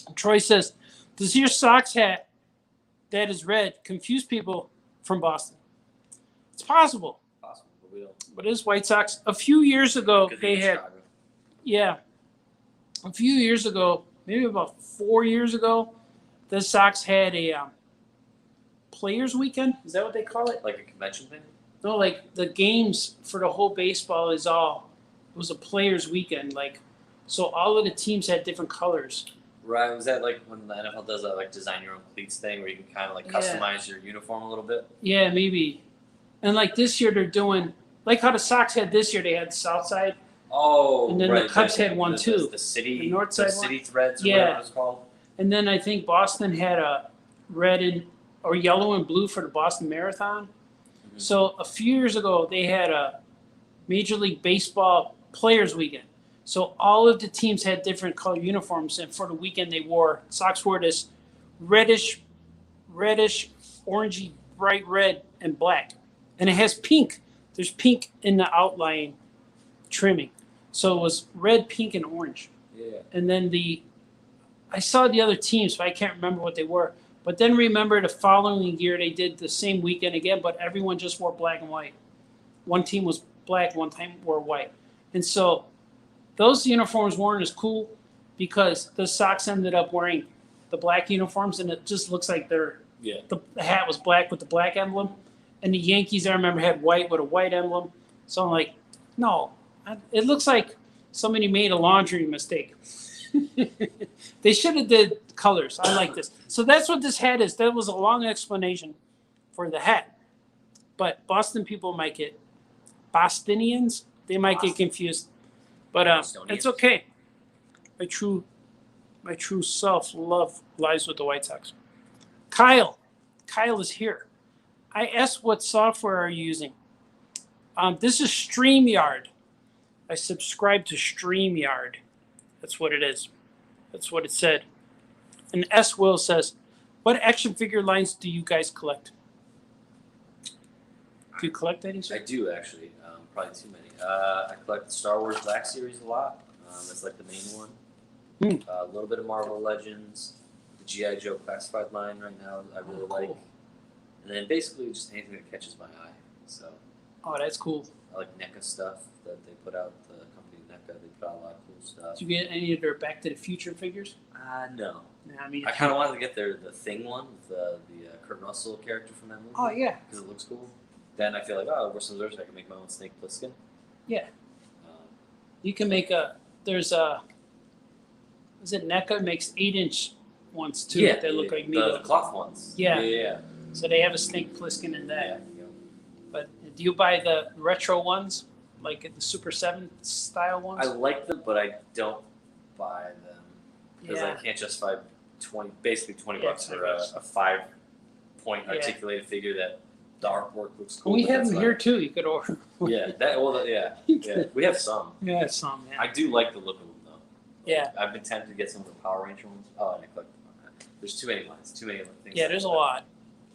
And Troy says, does your socks hat that is red confuse people from Boston? It's possible, Possible, but we don't. but it is White Sox. A few years ago, Because they you're in had, Chicago. yeah. A few years ago, maybe about 4 years ago, the Sox had a Players Weekend. Is that what they call it? Like a convention thing. No, like the games for the whole baseball it was a Players Weekend. Like, so all of the teams had different colors. Right, was that like when the NFL does that like design your own cleats thing where you can kind of like Yeah. customize your uniform a little bit? Yeah, maybe. And like this year they're doing, like how the Sox had this year, they had South Side. Oh, And then the right. Cubs had one, too. The city, The north side the one? city threads, or Yeah. whatever it's called. And then I think Boston had a red or yellow and blue for the Boston Marathon. Mhm. So a few years ago, they had a Major League Baseball Players Weekend. So all of the teams had different color uniforms, and for the weekend they Sox wore this reddish, orangey, bright red and black. And it has pink. There's pink in the outline trimming. So it was red, pink, and orange. Yeah. And then I saw the other teams, but I can't remember what they were. But then remember the following year they did the same weekend again, but everyone just wore black and white. One team was black, one time wore white. And so those uniforms weren't as cool because the Sox ended up wearing the black uniforms, and it just looks like the hat was black with the black emblem. And the Yankees, I remember, had white with a white emblem. So I'm like, no, it looks like somebody made a laundry mistake. They should have did colors. I like this. So that's what this hat is. That was a long explanation for the hat. But Boston people might get Bostonians. They might get confused. But it's okay. My true self-love lies with the White Sox. Kyle is here. I asked what software are you using? This is StreamYard. I subscribe to StreamYard. That's what it is. That's what it said. And S. Will says, what action figure lines do you guys collect? Do you collect any? I do, actually. Probably too many. I collect the Star Wars Black Series a lot. That's like the main one. A little bit of Marvel Legends. The G.I. Joe Classified line right now I really like. And then basically just anything that catches my eye. So. Oh, that's cool. I like NECA stuff that they put out. The company NECA, they put out a lot of cool stuff. Did you get any of their Back to the Future figures? No. Nah, I mean, I kind of wanted to get the Thing one, the Kurt Russell character from that movie. Oh, yeah. Because it looks cool. Then I feel like, oh, versus those, I can make my own Snake Plissken. Yeah. You can make is it NECA makes 8-inch ones too? Yeah, they look like me. The cloth ones. Yeah. So they have a Snake Plissken in that. Yeah. But do you buy the retro ones, like the Super 7 style ones? I like them, but I don't buy them because I can't justify $20 bucks for a 5-point articulated figure that the artwork looks cool. We have them here too. You could order. Yeah. We have some. Yeah, some. Yeah. I do like the look of them though. Yeah. I've been tempted to get some of the Power Ranger ones. Oh, and I collect them. There's too many lines. Too many other things. Yeah, there's a lot.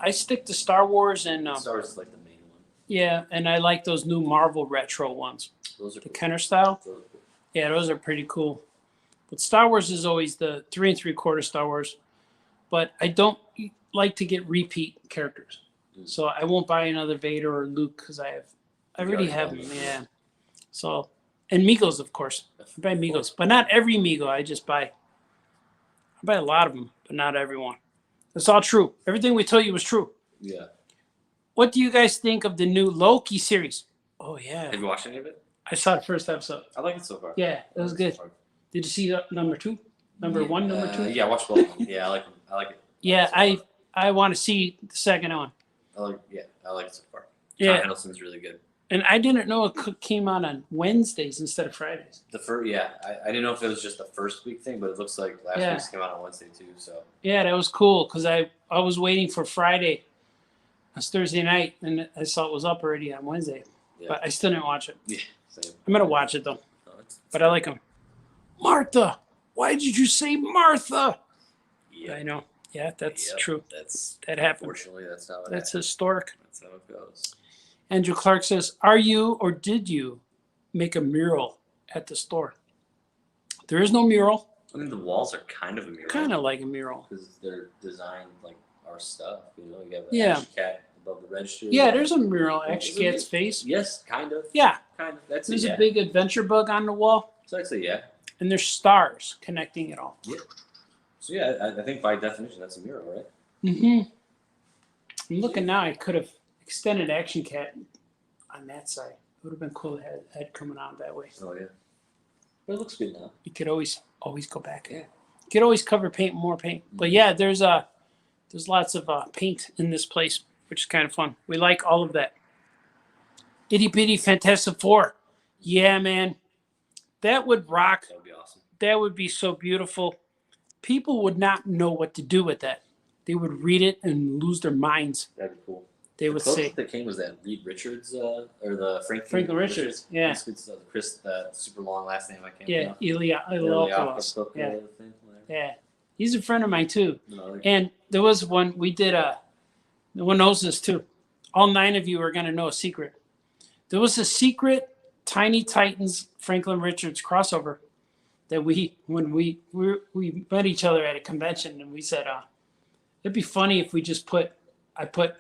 I stick to Star Wars and. Star Wars is like the main one. Yeah, and I like those new Marvel retro ones. Those are the cool. Kenner style. Those are cool. Yeah, those are pretty cool. But Star Wars is always the 3 3/4 Star Wars. But I don't like to get repeat characters. So I won't buy another Vader or Luke because I already have them. Yeah. So, and Migos, of course. I buy Migos, but not every Migo. I buy a lot of them, but not everyone. It's all true. Everything we told you was true. Yeah. What do you guys think of the new Loki series? Oh yeah. Have you watched any of it? I saw the first episode. I like it so far. Yeah, it was good. Did you see number 2? Number 1, number 2? Yeah, I watched both of them. Yeah, I like them. I like it. Yeah, I want to see the second one. I like it so far. Yeah. Tom Hiddleston's really good. And I didn't know it came out on Wednesdays instead of Fridays. I didn't know if it was just the first week thing, but it looks like last week's came out on Wednesday too. So yeah, that was cool because I was waiting for Friday. It was Thursday night, and I saw it was up already on Wednesday, but I still didn't watch it. Yeah, same. I'm gonna watch it though. No, but I like him. Martha, why did you say Martha? Yeah, I know. Yeah, that's true. That happened. Unfortunately, that's not what That's happened. historic. That's how it goes. Andrew Clark says, are you or did you make a mural at the store? There is no mural. I mean, the walls are kind of a mural. Kind of like a mural. Because they're designed like our stuff. You know, you have Yeah. Ash Cat above the register. Yeah, there's a mural. Action Cat's face. Yes, kind of. Yeah. Kind of. That's There's it. a big adventure bug on the wall, So actually, yeah. and there's stars connecting it all. Yeah. So yeah, I think by definition that's a mural, right? Mm-hmm. I'm looking now. I could have extended Action Cat on that side. It would have been cool to have head coming out that way. Oh yeah. But it looks good now. You could always go back. Yeah. You could always cover paint, more paint. But yeah, there's lots of paint in this place, which is kind of fun. We like all of that. Itty Bitty Fantastic Four. Yeah, man. That would rock. That would be awesome. That would be so beautiful. People would not know what to do with that. They would read it and lose their minds. That'd be cool. They would say. The king was that Reed Richards, or the Franklin Richards. Yeah. Chris, the super long last name I can't. Yeah, Iliopoulos. Yeah. Yeah. He's a friend of mine too. No, And there was one we did no one knows this too. All 9 of you are gonna know a secret. There was a secret Tiny Titans Franklin Richards crossover that when we met each other at a convention, and we said, it'd be funny if we just I put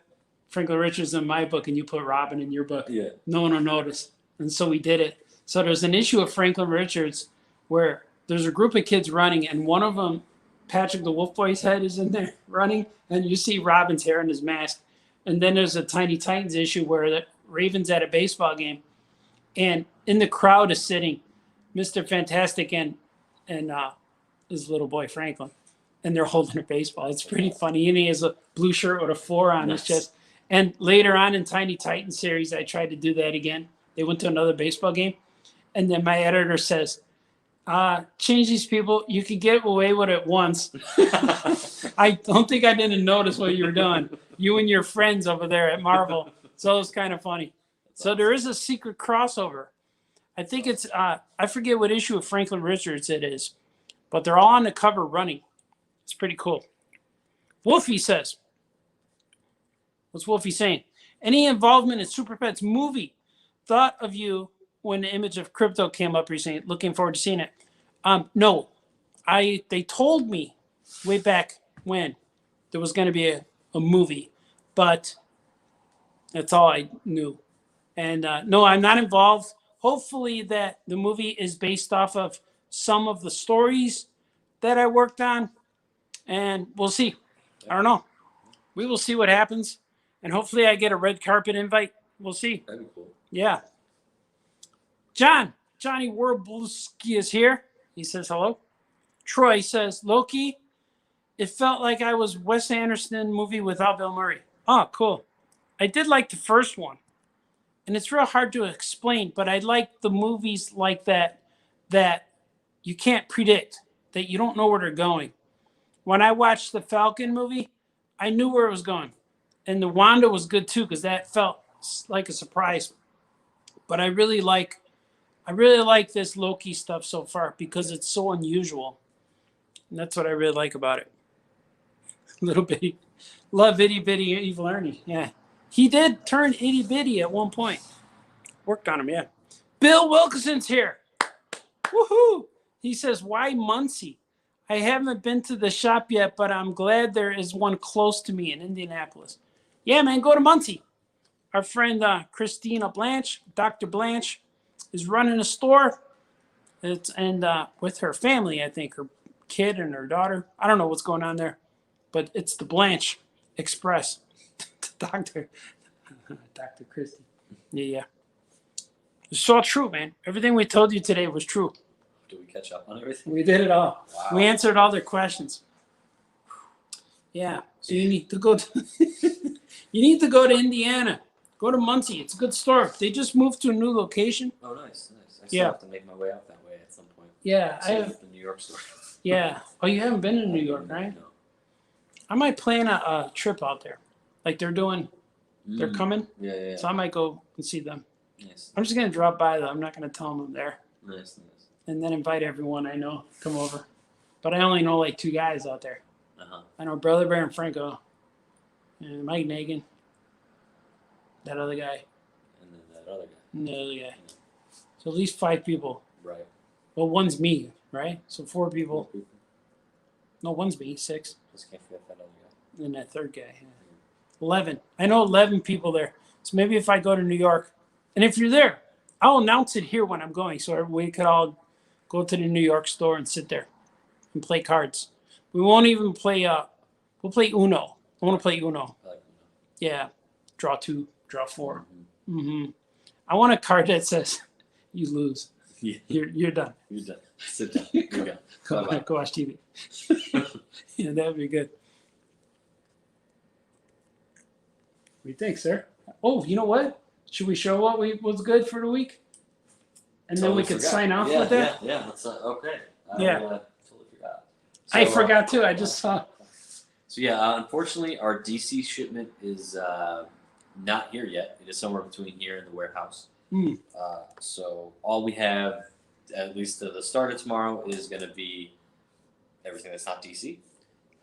Franklin Richards in my book and you put Robin in your book. Yeah. No one will notice. And so we did it. So there's an issue of Franklin Richards where there's a group of kids running, and one of them, Patrick the Wolf Boy's head is in there running, and you see Robin's hair in his mask. And then there's a Tiny Titans issue where the Ravens at a baseball game, and in the crowd is sitting Mr. Fantastic and his little boy Franklin, and they're holding a baseball. It's pretty funny. And he has a blue shirt with a 4 on his chest. And later on in Tiny Titans series, I tried to do that again. They went to another baseball game, and then my editor says, change these people. You can get away with it once. I don't think I didn't notice what you were doing. You and your friends over there at Marvel. So it was kind of funny. So there is a secret crossover. I think it's, I forget what issue of Franklin Richards it is, but they're all on the cover running. It's pretty cool. Wolfie says, what's Wolfie saying? Any involvement in Super Pets movie? Thought of you when the image of Crypto came up recently. Looking forward to seeing it. No, they told me way back when there was going to be a movie, but that's all I knew. And no, I'm not involved. Hopefully that the movie is based off of some of the stories that I worked on, and we'll see. I don't know. We will see what happens, and hopefully I get a red carpet invite. We'll see. That'd be cool. Yeah. Johnny Warbluski is here. He says hello. Troy says, Loki, it felt like I was Wes Anderson movie without Bill Murray. Oh, cool. I did like the first one. And it's real hard to explain, but I like the movies like that you can't predict, that you don't know where they're going. When I watched the Falcon movie, I knew where it was going. And the Wanda was good too, because that felt like a surprise. But I really like this Loki stuff so far because it's so unusual. And that's what I really like about it. Little bitty. Love itty bitty Evil Ernie. Yeah. He did turn itty bitty at one point. Worked on him, yeah. Bill Wilkinson's here. Woohoo! He says, why Muncie? I haven't been to the shop yet, but I'm glad there is one close to me in Indianapolis. Yeah, man, go to Muncie. Our friend Christina Blanche, Dr. Blanche, is running a store. And with her family, I think, her kid and her daughter. I don't know what's going on there, but it's the Blanche Express. Dr. Christie. Yeah. It's all true, man. Everything we told you today was true. Did we catch up on everything? We did it all. Wow. We answered all their questions. Yeah. So you need to go to Indiana. Go to Muncie. It's a good store. They just moved to a new location. Oh, nice. I still have to make my way out that way at some point. Yeah, I have the New York store. Yeah. Oh, you haven't been to New York, right? No. I might plan a trip out there. Like they're coming. Yeah. So I might go and see them. Nice. I'm just going to drop by though. I'm not going to tell them I'm there. Nice. And then invite everyone I know come over. But I only know like 2 guys out there. Uh-huh. I know Brother Bear and Franco. And Mike Nagan. That other guy. And then that other guy. And the other guy. So at least 5 people. Right. Well, one's me, right? So 4 people. No, one's me, 6. Just can't forget that other guy. And that third guy. Yeah. 11. I know 11 people there. So maybe if I go to New York, and if you're there, I'll announce it here when I'm going, so we could all go to the New York store and sit there and play cards. We won't even play. We'll play Uno. I want to play Uno. I like Uno. Yeah, draw 2, draw 4. Mm-hmm. I want a card that says you lose. Yeah. You're done. You're done. Sit down. You're done. Go watch TV. Yeah, that would be good. What do you think, sir? Oh, you know what? Should we show what was good for the week? And then we could sign off with that? Yeah. That's okay. Yeah. Totally forgot. I forgot too. I just saw. So yeah, unfortunately, our DC shipment is not here yet. It is somewhere between here and the warehouse. So all we have, at least to the start of tomorrow, is going to be everything that's not DC.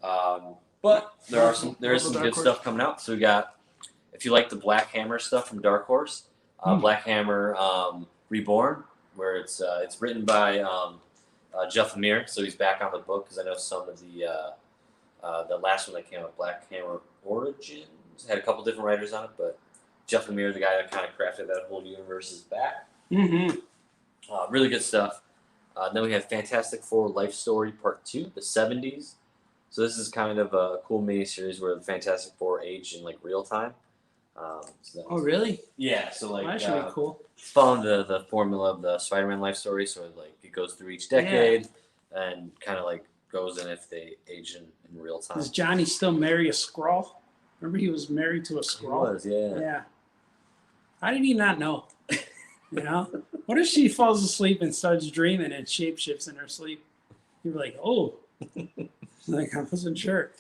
But there is some good stuff coming out. So we got, if you like the Black Hammer stuff from Dark Horse, Black Hammer Reborn, where it's written by Jeff Lemire, so he's back on the book, because I know some of the last one that came out, Black Hammer Origins, had a couple different writers on it, but Jeff Lemire, the guy that kind of crafted that whole universe, is back. Mm-hmm. Really good stuff. Then we have Fantastic Four Life Story Part 2, the 70s. So this is kind of a cool miniseries where the Fantastic Four age in like real time. Oh, really? Yeah, so like Well, that should be cool. following the formula of the Spider-Man life story, so like it goes through each decade and kind of like goes in if they age in real time. Does Johnny still marry a Skrull? Remember he was married to a He Skrull? was, yeah. Yeah. How did he not know? You know? What if she falls asleep and starts dreaming and shapeshifts in her sleep? You're like, oh. Like, I wasn't sure.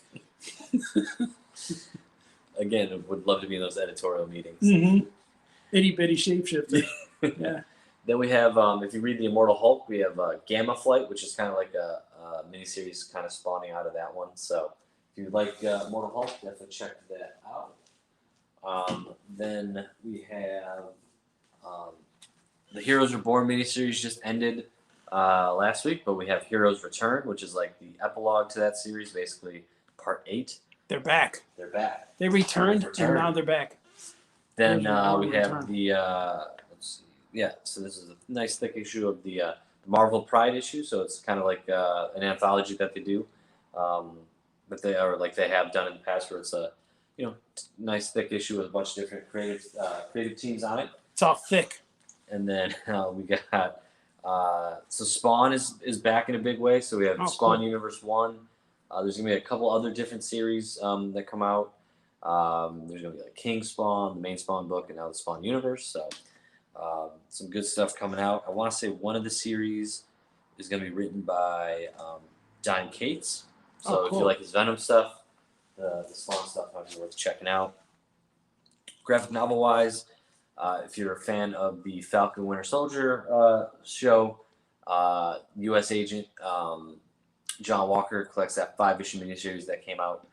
Again, I would love to be in those editorial meetings. Mm-hmm. Itty bitty shapeshifter. Yeah. Then we have, if you read The Immortal Hulk, we have Gamma Flight, which is kind of like a miniseries kind of spawning out of that one. So if you like Immortal Hulk, definitely check that out. Then we have the Heroes Reborn miniseries just ended last week, but we have Heroes Return, which is like the epilogue to that series, basically part 8. They're back. They're back. They returned, and now they're back. Then we have return. the let's see, yeah. So this is a nice thick issue of the Marvel Pride issue. So it's kind of like an anthology that they do, that they are like they have done in the past, where it's a nice thick issue with a bunch of different creative teams on it. It's all thick. And then we got so Spawn is back in a big way. So we have Spawn cool. Universe 1. There's gonna be a couple other different series that come out. There's gonna be like King Spawn, the main Spawn book, and now the Spawn Universe. So some good stuff coming out. I want to say one of the series is gonna be written by Don Cates. So if you like his Venom stuff, the Spawn stuff might be worth checking out. Graphic novel wise, if you're a fan of the Falcon Winter Soldier show, U.S. Agent. John Walker collects that 5-issue miniseries that came out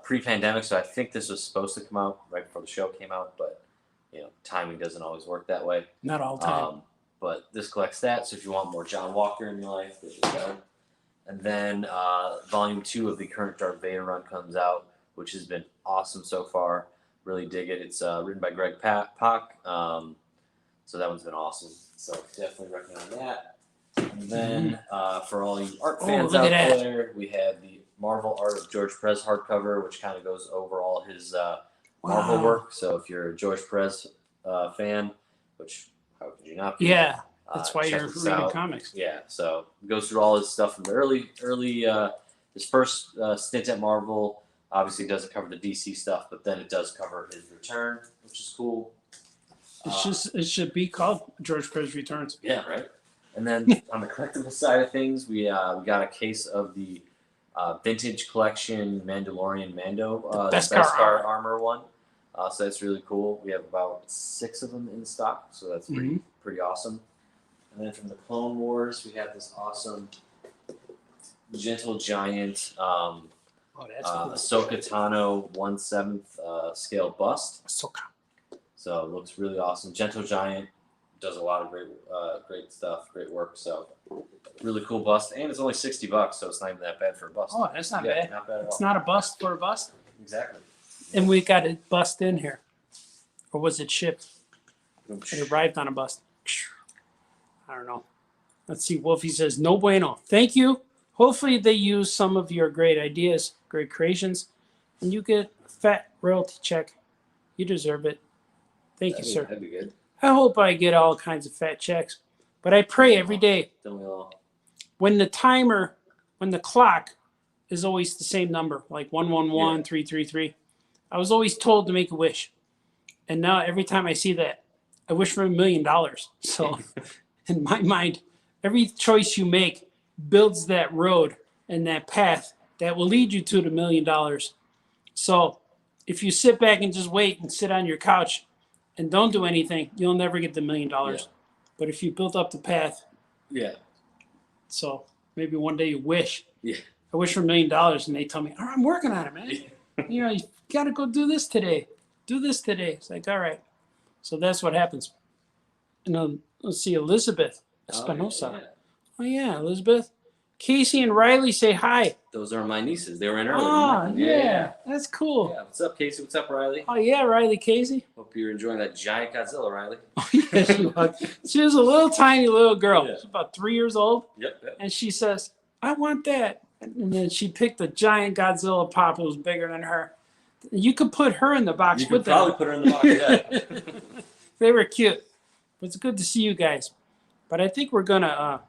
pre-pandemic, so I think this was supposed to come out right before the show came out, but timing doesn't always work that way. Not all the time. But this collects that, so if you want more John Walker in your life, this is go. And then Volume 2 of the current Darth Vader run comes out, which has been awesome so far. Really dig it. It's written by Greg Pak, so that one's been awesome. So definitely recommend that. And then for all you art fans out there, we have the Marvel Art of George Perez hardcover, which kind of goes over all his Marvel work. So if you're a George Perez fan, which how could you not be? Yeah, that's why you're reading out. comics. Yeah, so it goes through all his stuff from the early his first stint at Marvel. Obviously doesn't cover the DC stuff, but then it does cover his return, which is cool. It should be called George Perez Returns. Yeah, right. And then on the collectible side of things, we got a case of the vintage collection Mandalorian Mando, the Beskar armor one. So that's really cool. We have about 6 of them in stock, so that's pretty awesome. And then from the Clone Wars, we have this awesome Gentle Giant that's cool. Ahsoka Tano 1/7 scale bust. Ahsoka. So it looks really awesome. Gentle Giant does a lot of great stuff, great work. So really cool bust, and it's only $60, so it's not even that bad for a bust. Oh, that's not bad. Not bad at all. It's not a bust for a bust. Exactly. And we got it bust in here, or was it shipped? It arrived on a bust. I don't know. Let's see. Wolfie says, "No bueno. Thank you. Hopefully they use some of your great ideas, great creations, and you get a fat royalty check. You deserve it. Thank you, sir. That'd be good. I hope I get all kinds of fat checks, but I pray every day Don't we all? when the clock is always the same number, like 111, 333. I was always told to make a wish, and now every time I see that, I wish for $1 million. So, in my mind, every choice you make builds that road and that path that will lead you to the $1 million. So, if you sit back and just wait and sit on your couch and don't do anything, you'll never get the $1 million. Yeah. But if you build up the path, so maybe one day you wish. Yeah. I wish for $1 million, and they tell me, "Oh, I'm working on it, man. You got to go do this today. Do this today." It's like, all right. So that's what happens. And let's see, Elizabeth Espinosa. Oh yeah, Elizabeth. Casey and Riley say hi. Those are my nieces. They were in earlier. Oh, yeah. That's cool. Yeah. What's up, Casey? What's up, Riley? Oh, yeah, Riley Casey. Hope you're enjoying that giant Godzilla, Riley. Oh, yeah, she was. She was a little tiny little girl. Yeah. She's about 3 years old. Yep. And she says, I want that. And then she picked a giant Godzilla pop. It was bigger than her. You could put her in the box You with could probably them. put her in the box, yeah. They were cute. But it's good to see you guys. But I think we're going to,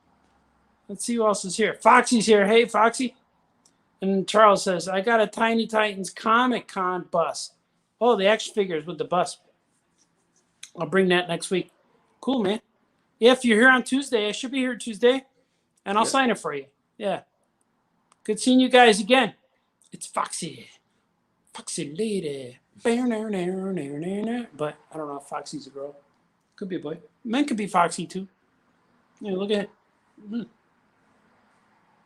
let's see who else is here. Foxy's here. Hey, Foxy. And Charles says, I got a Tiny Titans Comic Con bus. Oh, the action figures with the bus. I'll bring that next week. Cool, man. Yeah, if you're here on Tuesday, I should be here Tuesday. And I'll sign it for you. Yeah. Good seeing you guys again. It's Foxy. Foxy lady. But I don't know if Foxy's a girl. Could be a boy. Men could be Foxy too. Yeah, look at it.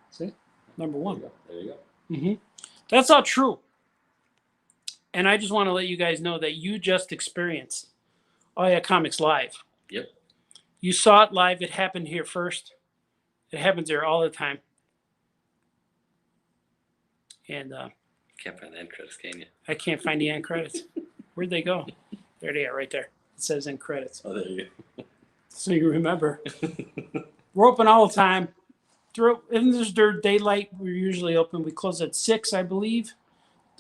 See? Number one. There you go. Mm-hmm. That's all true. And I just want to let you guys know that you just experienced Oh Yeah Comics live. Yep. You saw it live. It happened here first. It happens there all the time. And Can't find the end credits, can you? I can't find the end credits. Where'd they go? There they are, right there. It says end credits. Oh, there you So you remember. We're open all the time. If there's daylight, we're usually open. We close at 6, I believe.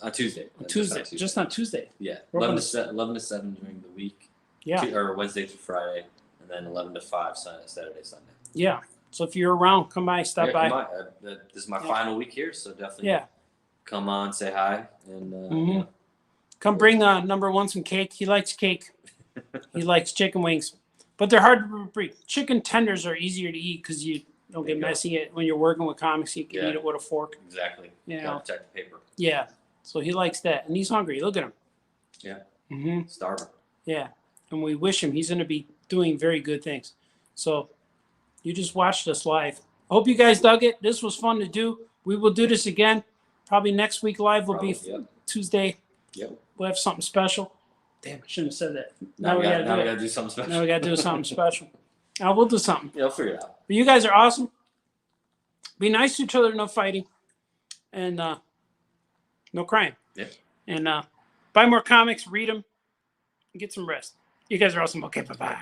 On Tuesday. Just on Tuesday. Yeah. We're 11 open to 7 during the week. Yeah. Or Wednesday through Friday. And then 11 to 5 Saturday, Sunday. Yeah. So if you're around, come by, stop by. Come by. This is my final week here, so definitely come on, say hi. And come bring number one some cake. He likes cake. He likes chicken wings. But they're hard to break. Chicken tenders are easier to eat because you don't get messy when you're working with comics. You can eat it with a fork. Exactly. You know. Gotta protect the paper. Yeah. So he likes that. And he's hungry. Look at him. Yeah. Mm-hmm. Starving. Yeah. And we wish him. He's going to be doing very good things. So you just watched us live. I hope you guys dug it. This was fun to do. We will do this again. Probably next week live will be Tuesday. Yep. We'll have something special. Damn, I shouldn't have said that. Now we gotta do something special. Now we got to do something special. We'll do something. Yeah, I'll figure it out. But you guys are awesome. Be nice to each other, no fighting. And no crying. Yeah. And buy more comics, read them, and get some rest. You guys are awesome. Okay, bye-bye.